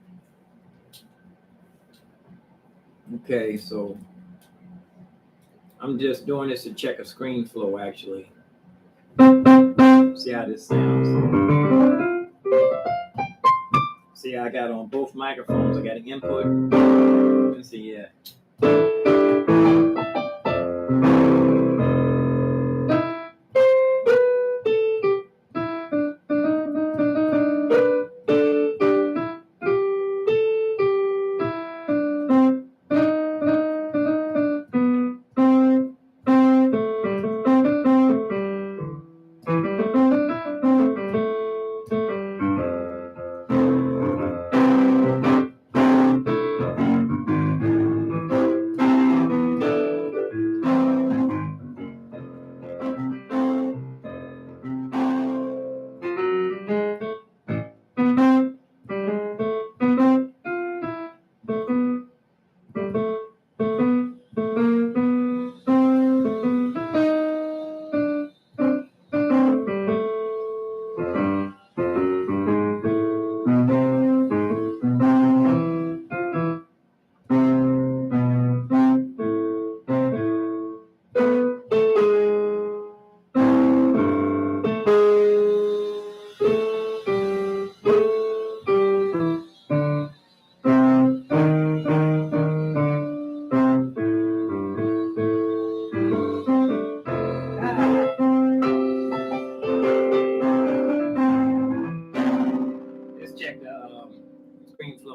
Okay, so I'm just doing this to check a screen flow actually. See how this sounds. See, I got on both microphones. I got an input. Let's see, yeah.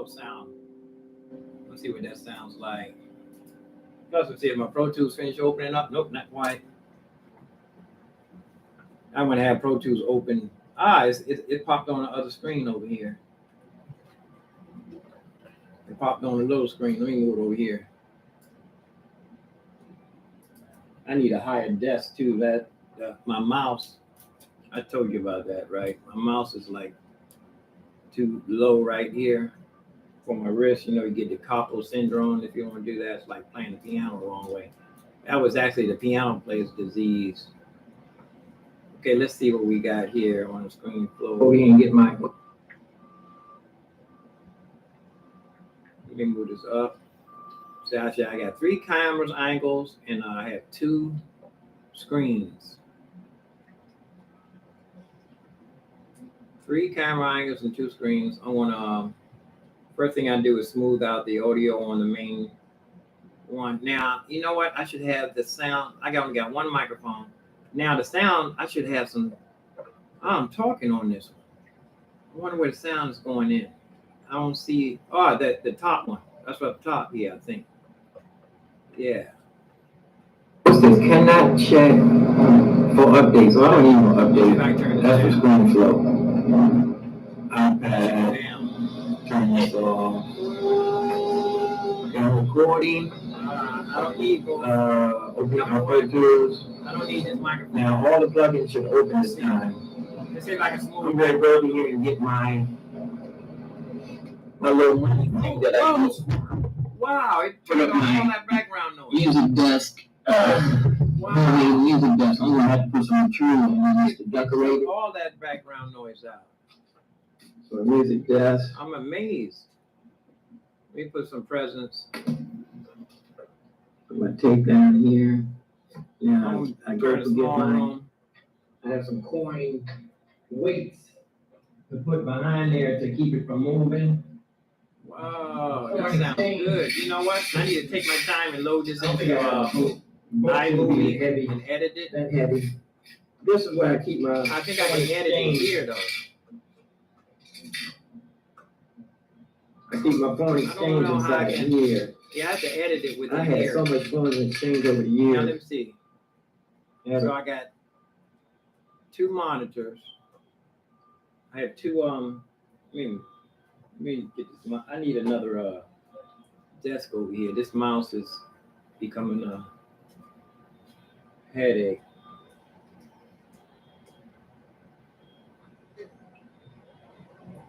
Sound. Let's see what that sounds like. Let's see if my Pro Tools finished opening up. Nope, not quite. I'm gonna have Pro Tools open. It popped on the other screen over here. It popped on the little screen. Let me move it over here. I need a higher desk too. My mouse. I told you about that, right? My mouse is like too low right here. For my wrist, you get the carpal syndrome if you want to do that. It's like playing the piano the wrong way. That was actually the piano player's disease. Okay, let's see what we got here on the screen flow. Go ahead and get my. Let me move this up. So actually, I got 3 cameras angles, and I have 2 screens. 3 camera angles and 2 screens. I want to. First thing I do is smooth out the audio on the main one. Now, you know what? I should have the sound. I only got 1 microphone. Now the sound, I should have some. I'm talking on this one. I wonder where the sound is going in. I don't see. Oh, the top one. That's up top here, I think. Yeah. It says cannot check for updates. So I don't need no update. That's for screen flow. iPad. Turn this off. And recording. I don't need open my Pro Tools. I don't need this microphone. Now all the plugins should open this time. Let's see if I can smooth. I'm going to go over here and get my little money thing that I use. Wow, it turned off all that background noise. Music desk. Wow. Music desk. I'm gonna have to put some material on this to decorate all that background noise out. So music desk. I'm amazed. Let me put some presents. Put my tape down here. Now I go to get mine. I have some coin weights to put behind there to keep it from moving. Wow, that sounds good. You know what? I need to take my time and load this into iMovie and edit it. That heavy. This is where I keep my. I think I can edit it here though. I keep my phone exchange inside here. Yeah, I have to edit it with. I had so much fun exchange over the years. Now let me see. Yeah. So I got 2 monitors. I have 2 Let me get this. I need another desk over here. This mouse is becoming a headache.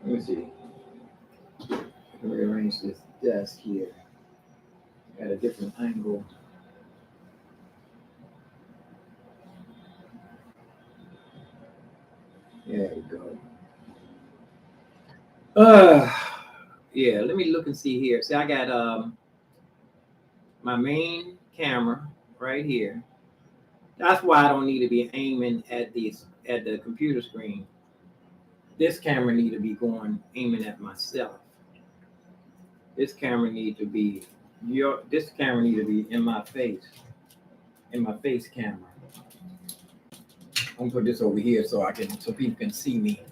Let me see. Let me rearrange this desk here at a different angle. There we go. Yeah, let me look and see here. See, I got my main camera right here. That's why I don't need to be aiming at the computer screen. This camera need to be aiming at myself. This camera need to be in my face. In my face camera. I'm gonna put this over here so people can see me.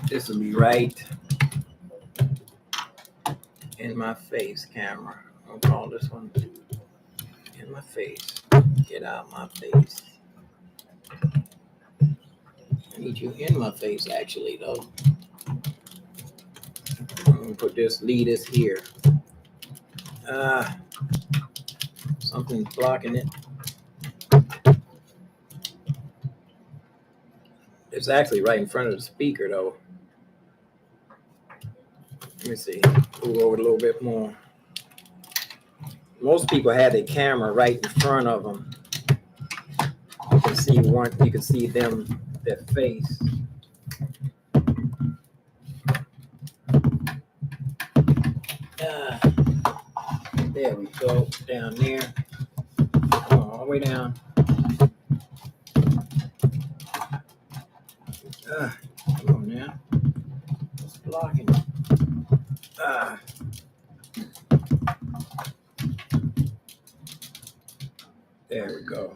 This will be right in my face camera. I'll call this one in my face. Get out my face. I need you in my face actually though. I'm gonna put lead this here. Something's blocking it. It's actually right in front of the speaker though. Let me see. Move over a little bit more. Most people have their camera right in front of them. You can see you can see their face. There we go. Down there. Come on, all the way down. Come on now. It's blocking it. There we go.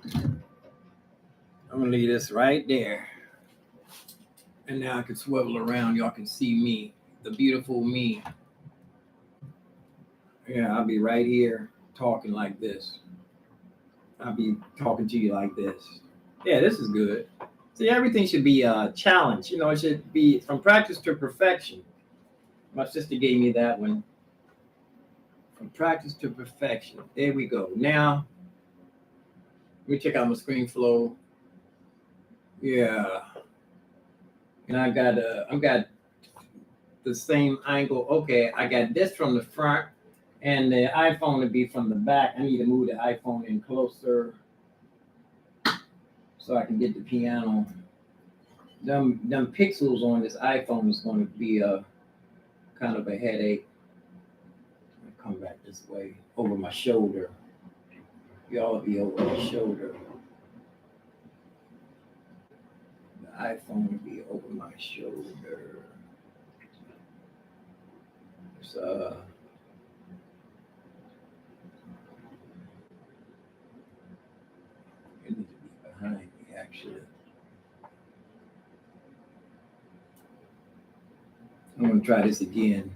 I'm gonna leave this right there. And now I can swivel around. Y'all can see me, the beautiful me. Yeah, I'll be right here talking like this. I'll be talking to you like this. Yeah, this is good. See, everything should be a challenge. You know, it should be from practice to perfection. My sister gave me that one. From practice to perfection. There we go. Now, let me check out my screen flow. Yeah. And I've got the same angle. Okay, I got this from the front and the iPhone to be from the back. I need to move the iPhone in closer so I can get the piano. Them pixels on this iPhone is going to be a kind of a headache. I'll come back this way over my shoulder. Y'all be over my shoulder. The iPhone will be over my shoulder. It's it needs to be behind me actually. I'm gonna try this again.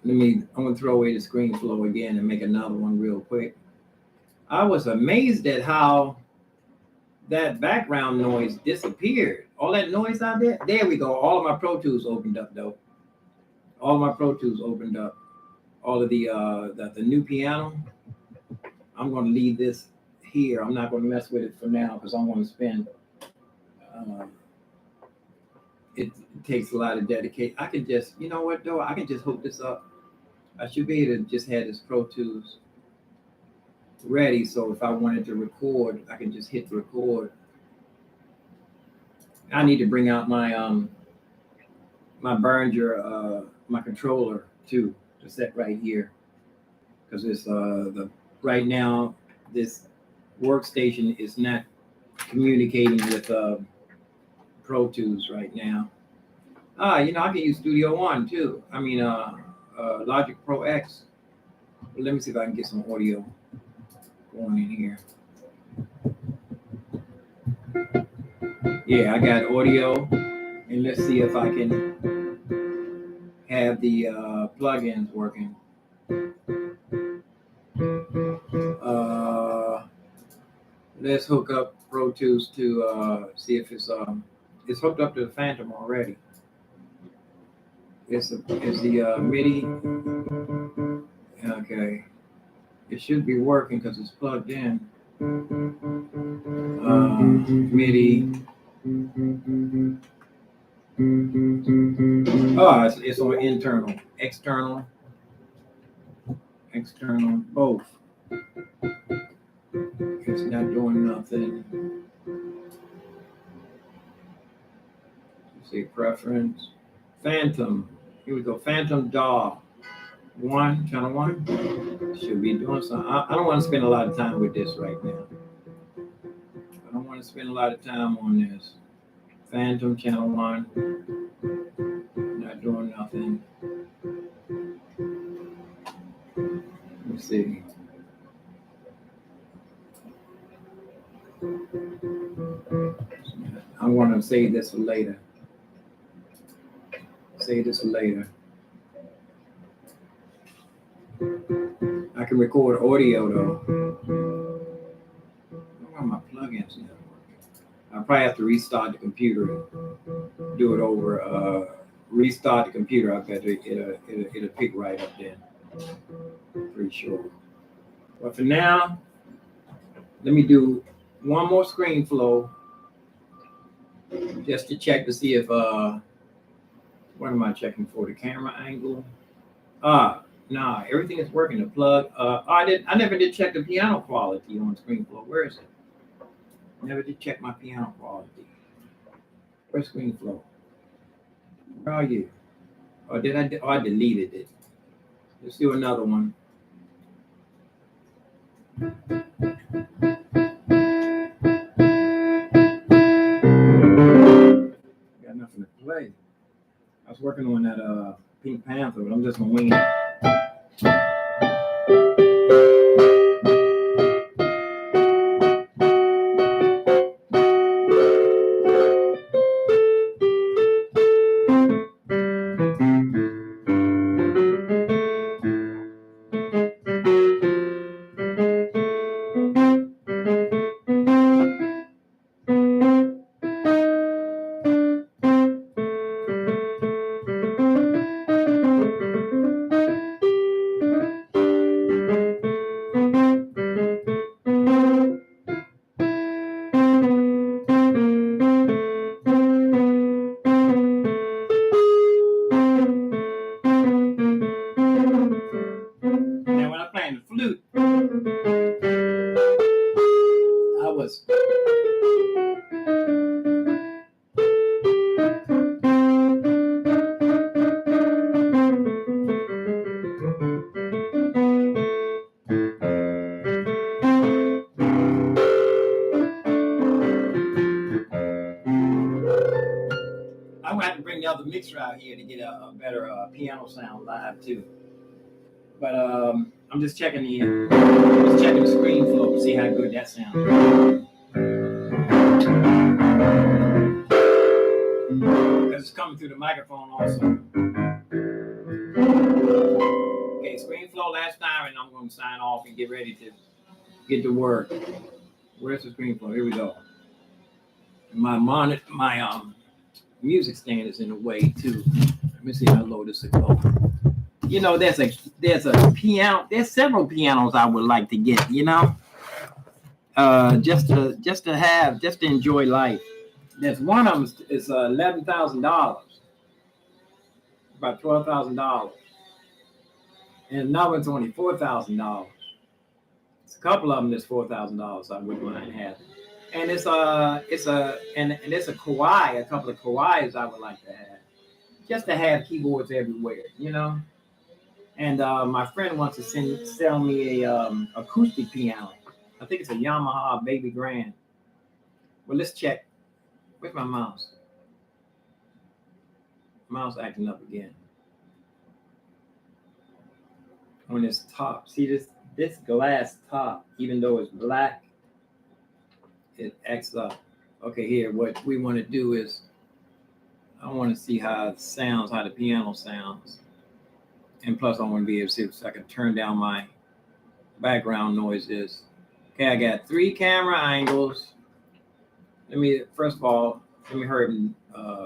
I'm gonna throw away the screen flow again and make another one real quick. I was amazed at how that background noise disappeared. All that noise out there. There we go. All of my Pro Tools opened up though. All of my Pro Tools opened up. All of the new piano. I'm gonna leave this here. I'm not gonna mess with it for now because I'm gonna spend. It takes a lot of dedication. I can just, you know what though? I can just hook this up. I should be able to just have this Pro Tools ready. So if I wanted to record, I can just hit record. I need to bring out my my Behringer my controller too to set right here because it's right now this workstation is not communicating with Pro Tools right now. I can use Studio One too. I mean, Logic Pro X. Let me see if I can get some audio going in here. Yeah, I got audio, and let's see if I can have the plugins working. Let's hook up Pro Tools to see if it's hooked up to the Phantom already. It's the MIDI. Okay, it should be working because it's plugged in. MIDI. Oh, it's on internal, external, both. It's not doing nothing. Say preference, Phantom. Here we go. Phantom DAW. Channel 1. Should be doing something. I don't want to spend a lot of time with this right now. I don't want to spend a lot of time on this. Phantom channel 1. Not doing nothing. Let me see. I want to save this for later. I can record audio though. Where are my plugins now? I'll probably have to restart the computer. Do it over. Restart the computer. I bet it'll pick right up then. Pretty sure. But for now, let me do one more screen flow just to check to see if what am I checking for? The camera angle? Nah, everything is working. The plug. I never did check the piano quality on screen flow. Where is it? Never did check my piano quality. Where's screen flow? Where are you? Or did I? I deleted it. Let's do another one. Got nothing to play. I was working on that Pink Panther, but I'm just gonna wing it. Now when I'm playing the flute, I was mixer out here to get a better piano sound live too. But I'm just checking the screen flow to see how good that sounds. Because it's coming through the microphone also. Okay, screen flow last time, and I'm going to sign off and get ready to get to work. Where's the screen flow? Here we go. My music stand is in the way too. Let me see how low this is going. You know, there's a piano. There's several pianos I would like to get. You know, just to enjoy life. There's one of them is $11,000, about $12,000, and another one's only $4,000. It's a couple of them that's $4,000. I wouldn't mind having. And it's a Kawai, a couple of Kawais I would like to have, just to have keyboards everywhere, you know. And my friend wants to sell me a acoustic piano. I think it's a Yamaha Baby Grand. Well, let's check. Where's my mouse? Mouse acting up again. On this top, see this glass top, even though it's black, it acts up. Okay, here, what we want to do is, I want to see how it sounds, how the piano sounds. And plus, I want to be able to see if I can turn down my background noises. Okay, I got 3 camera angles. First of all, let me hurry and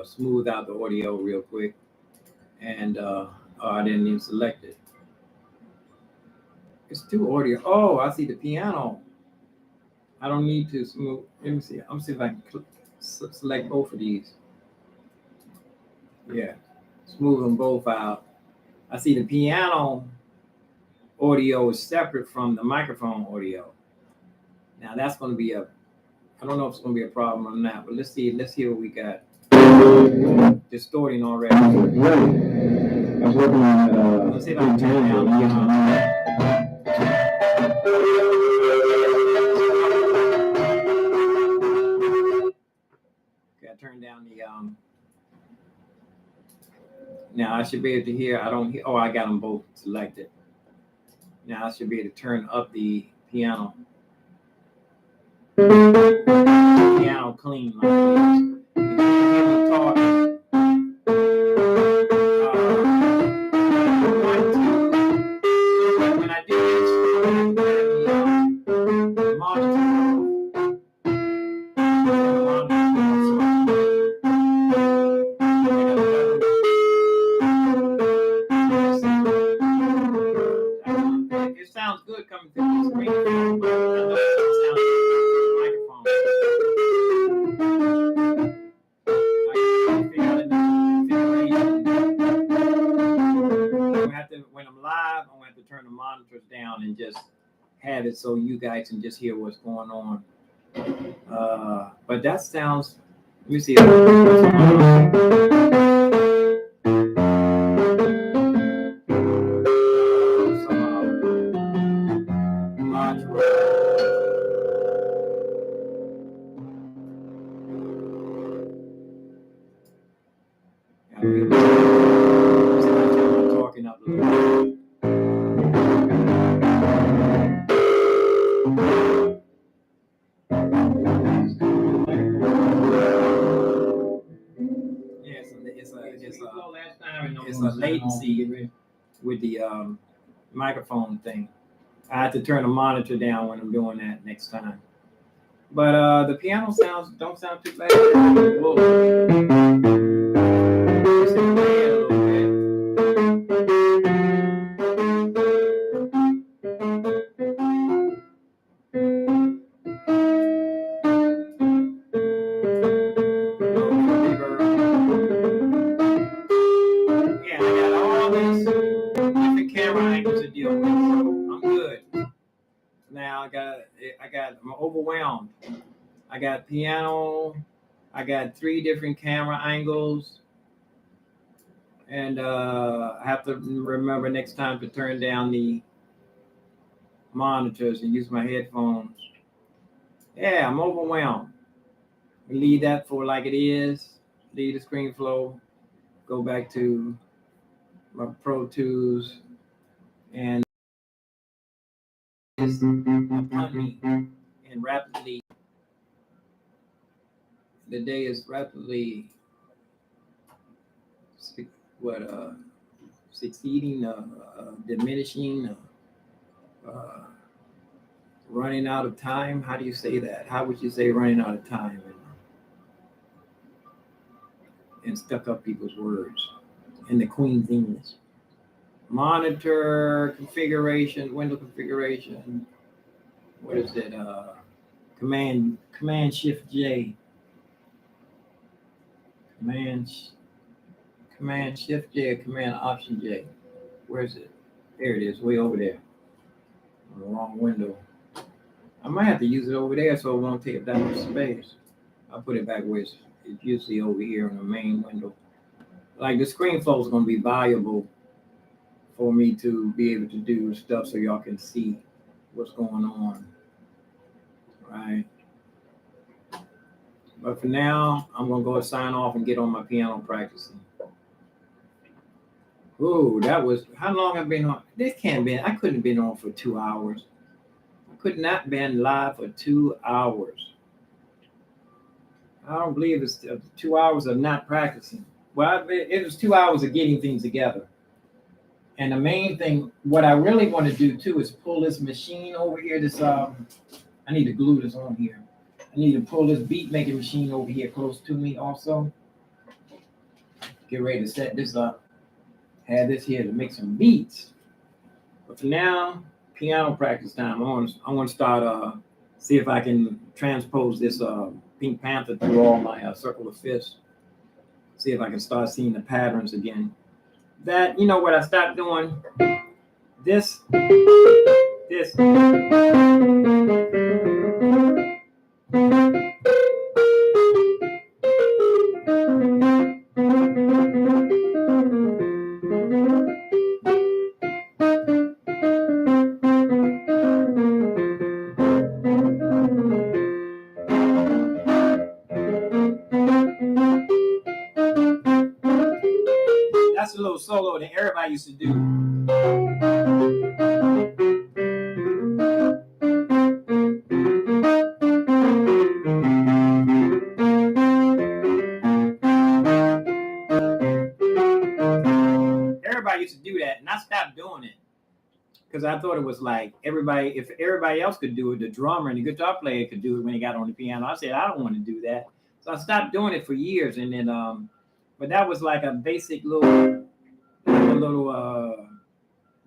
smooth out the audio real quick. And I didn't even select it. It's 2 audio. Oh, I see the piano. I don't need to smooth. Let me see. I'm see if I can select both of these. Yeah, smooth them both out. I see the piano audio is separate from the microphone audio. Now that's going to be I don't know if it's going to be a problem or not, but let's see what we got. Distorting already. I was working on let's see if I can turn down okay, I turned down the now I should be able to hear. I don't hear. Oh, I got them both selected. Now I should be able to turn up the piano. Piano clean like this. You can hear me talking. When I do this, the monitor. It sounds good coming through the screen, but I know it sounds good through the microphone. When I'm live, I'm going to have to turn the monitors down and just have it so you guys can just hear what's going on. But that sounds, let me see. Talking up a little bit. It's a latency with the microphone thing. I have to turn the monitor down when I'm doing that next time. But the piano sounds don't sound too bad. Whoa. It's in the head a little bit. Yeah, I got all these different camera angles to deal with, so I'm good. Now I'm overwhelmed. I got piano, I got 3 different camera angles, and I have to remember next time to turn down the monitors and use my headphones. Yeah, I'm overwhelmed. Leave that for like it is. Leave the screen flow. go back to my Pro Tools, and it's upon me, and rapidly, the day is rapidly, succeeding, diminishing, running out of time. How do you say that? How would you say running out of time? And stuck up people's words in the Queen's English. Monitor configuration, window configuration. What is it? Command Shift J. Command Shift J or Command Option J. Where is it? There it is, way over there. On the wrong window. I might have to use it over there so it won't take up that much space. I'll put it back where it's usually over here on the main window. Like the screen flow is going to be valuable for me to be able to do stuff so y'all can see what's going on. Right. But for now, I'm going to go and sign off and get on my piano practicing. Ooh, that was, how long I've been on? This can't be, I couldn't have been on for 2 hours. I could not have been live for 2 hours. I don't believe it's 2 hours of not practicing. Well, it was 2 hours of getting things together. And the main thing, what I really want to do too is pull this machine over here. This, I need to glue this on here. I need to pull this beat making machine over here close to me also. Get ready to set this up. Have this here to make some beats. But for now, piano practice time. I want to start, see if I can transpose this Pink Panther through all my circle of fifths. See if I can start seeing the patterns again. That, you know what I stopped doing? This. That's a little solo that everybody used to do. Everybody used to do that, and I stopped doing it because I thought it was like if everybody else could do it, the drummer and the guitar player could do it when he got on the piano. I said, I don't want to do that. So I stopped doing it for years, and then but that was like a basic little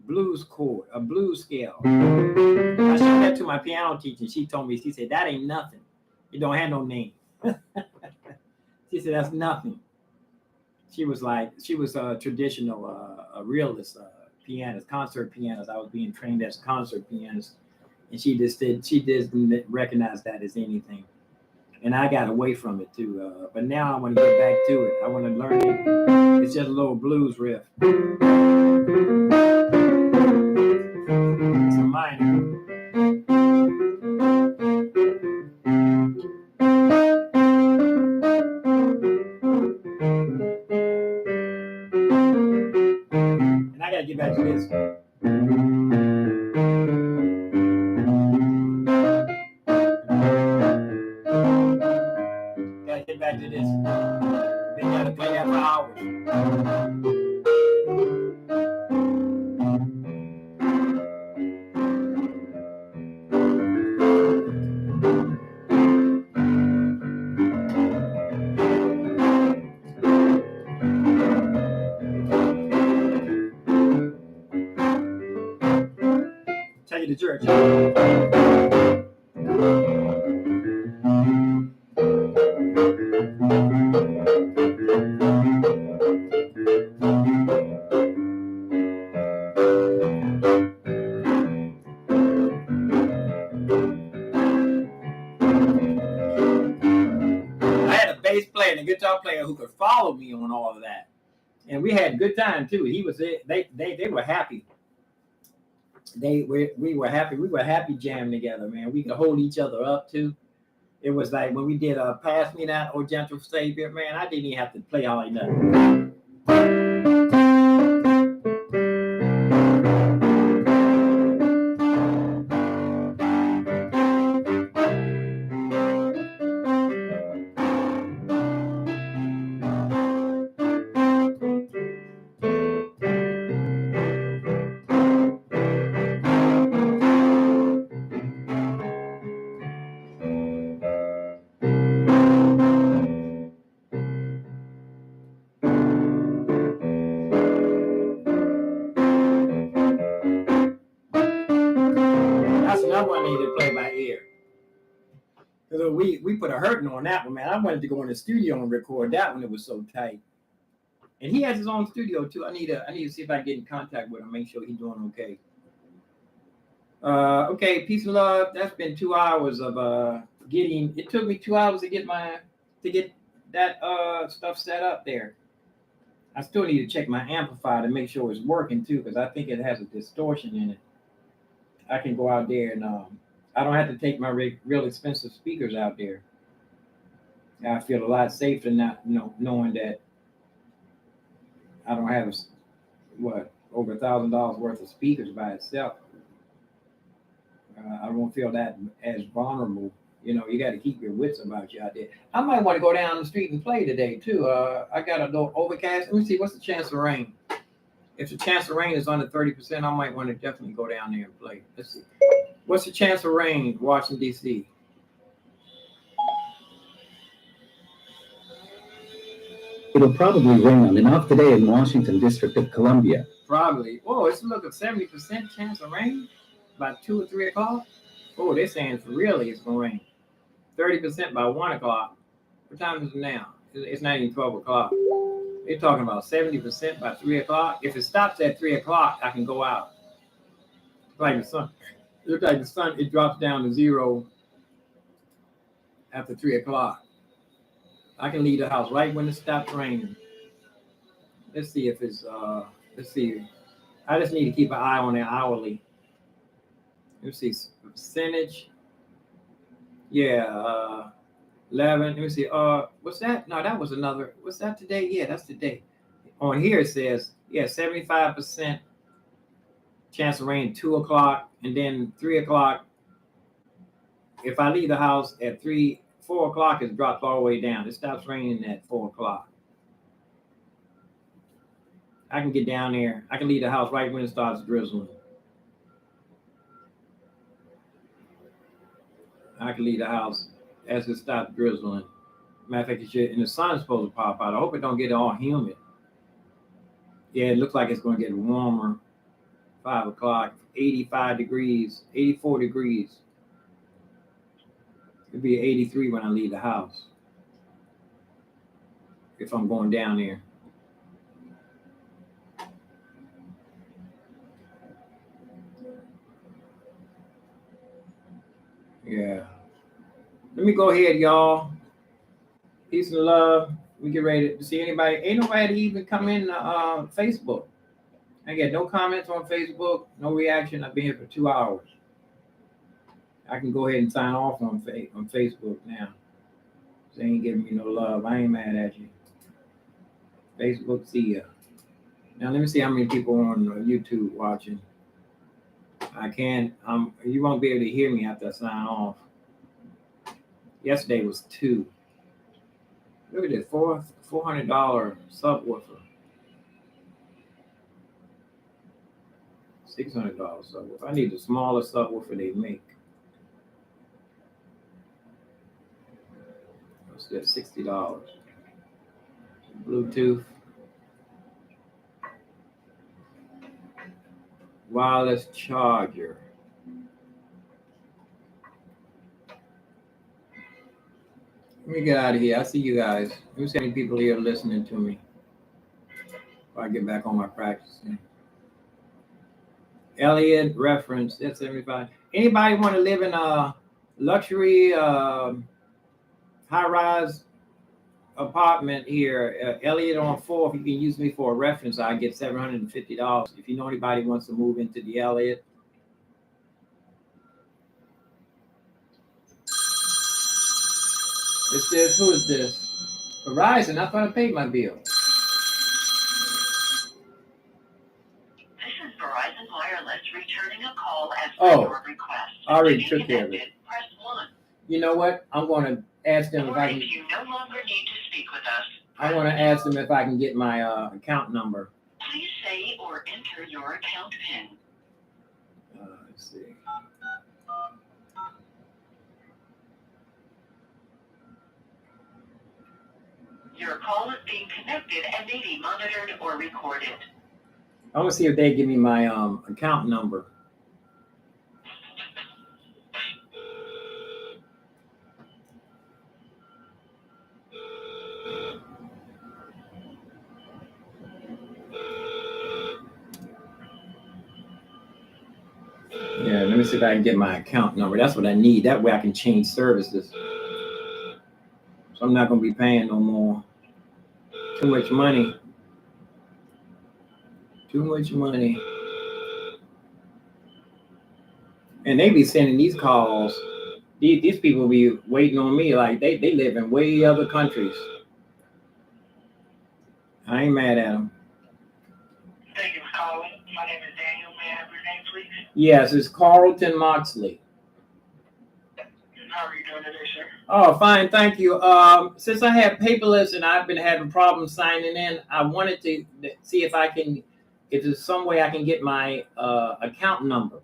blues chord, a blues scale. I showed that to my piano teacher. She told me, she said, that ain't nothing. It don't have no name. She said, that's nothing. She was a traditional, a realist pianist, concert pianist. I was being trained as a concert pianist, and she didn't recognize that as anything. And I got away from it too. But now I want to get back to it. I want to learn it. It's just a little blues riff. It's a minor. And I got to get back to this. Get back to this. Been got to play that for hours. Take you to church. Bass player and a guitar player who could follow me on all of that, and we had a good time too. He was they were happy. We were happy. We were happy jamming together, man. We could hold each other up too. It was like when we did "Pass Me That, Oh Gentle Savior," man. I didn't even have to play hardly nothing. I wanted to play by ear. Because we put a hurting on that one, man. I wanted to go in the studio and record that one. It was so tight. And he has his own studio too. I need to see if I can get in contact with him, make sure he's doing okay. Okay, peace and love. That's been 2 hours of getting. It took me 2 hours to get that stuff set up there. I still need to check my amplifier to make sure it's working too, because I think it has a distortion in it. I can go out there and I don't have to take my real expensive speakers out there. I feel a lot safer not knowing that I don't have over $1,000 worth of speakers by itself. I won't feel that as vulnerable. You got to keep your wits about you out there. I might want to go down the street and play today too. I got a little overcast. Let me see, what's the chance of rain? If the chance of rain is under 30%, I might want to definitely go down there and play. Let's see. What's the chance of rain, Washington, D.C.? It'll probably rain enough today in Washington, District of Columbia. Probably. Oh, it's look at 70% chance of rain by 2 or 3 o'clock. Oh, they're saying for really it's going to rain. 30% by 1 o'clock. What time is it now? It's not even 12 o'clock. They're talking about 70% by 3 o'clock. If it stops at 3 o'clock, I can go out. Like the sun. It looks like the sun, it drops down to 0 after 3 o'clock. I can leave the house right when it stops raining. Let's see if it's, let's see. I just need to keep an eye on it hourly. Let's see, percentage. Yeah, 11. Let me see. What's that? No, that was another. What's that today? Yeah, that's today. On here it says, 75% chance of rain 2 o'clock, and then 3 o'clock. If I leave the house at 4 o'clock, it drops all the way down. It stops raining at 4 o'clock. I can get down there. I can leave the house right when it starts drizzling. I can leave the house as it stops drizzling. Matter of fact, it should, and the sun's supposed to pop out. I hope it don't get all humid. Yeah, it looks like it's going to get warmer. 5 o'clock, 85 degrees, 84 degrees. It'll be 83 when I leave the house. If I'm going down there. Yeah. Let me go ahead, y'all. Peace and love. We get ready to see anybody. Ain't nobody even come in Facebook. I get no comments on Facebook, no reaction. I've been here for 2 hours. I can go ahead and sign off on Facebook now. They ain't giving me no love. I ain't mad at you. Facebook, see ya. Now let me see how many people on YouTube watching. I can't. You won't be able to hear me after I sign off. Yesterday was 2. Look at this, $400 subwoofer. $600 subwoofer. I need the smallest subwoofer they make. What's that? $60. Bluetooth. Wireless charger. Let me get out of here. I see you guys. There's any people here listening to me before I get back on my practicing. Elliott reference. That's 75. Anybody want to live in a luxury high-rise apartment here? Elliott on 4th. You can use me for a reference. I get $750. If you know anybody who wants to move into the Elliott. Who is this? Verizon. I thought I paid my bill. This is Verizon Wireless returning a call as per your request. I already took care of it. Press 1. You know what? I'm going to ask them if I can. If you no longer need to speak with us, I want to ask them if I can get my account number. please say or enter your account PIN. Let's see. Your call is being connected and may be monitored or recorded. I'm gonna see if they give me my account number. me see if I can get my account number. That's what I need. That way I can change services. So I'm not going to be paying no more. Too much money. Too much money. And they be sending these calls. These people be waiting on me like they live in way other countries. I ain't mad at them. Thank you for calling. My name is Daniel. May I have your name, please? Yes, it's Carlton Moxley. How are you doing today, sir? Oh, fine, thank you. Since I have paperless and I've been having problems signing in, I wanted to see if there's some way I can get my account number.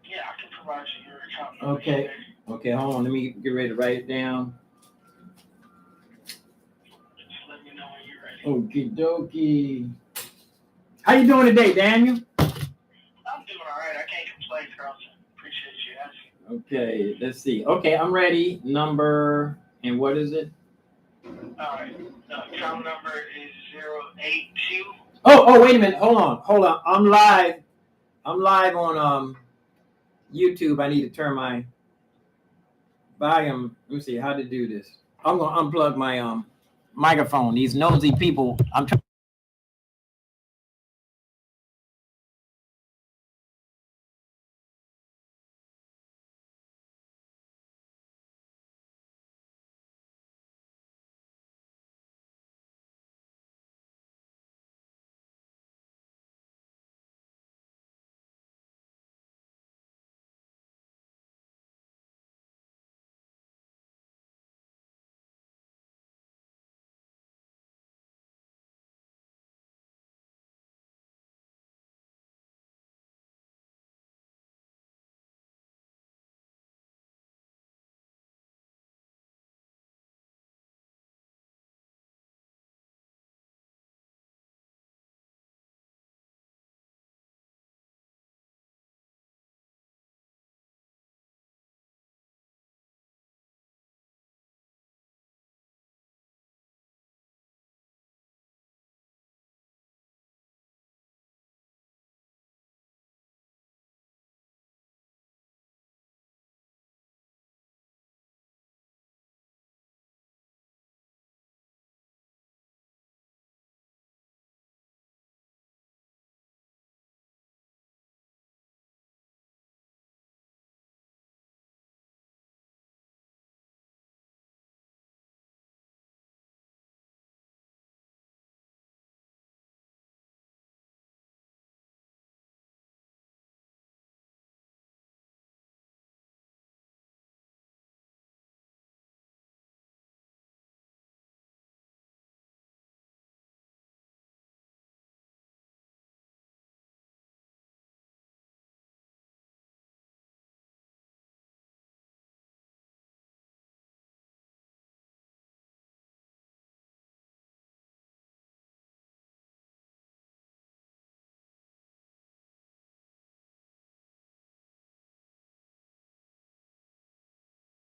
Yeah, I can provide you your account number. Okay. Okay, hold on. Let me get ready to write it down. Just let me know when you're ready. Okie dokie. How you doing today, Daniel? I'm doing all right. I can't complain, Carlton. Appreciate you asking. Okay, let's see. Okay, I'm ready. Number, and what is it? All right. The account number is 082. Oh, wait a minute. Hold on. I'm live on YouTube. I need to turn my volume. Let me see how to do this. I'm gonna unplug my microphone. These nosy people. I'm trying.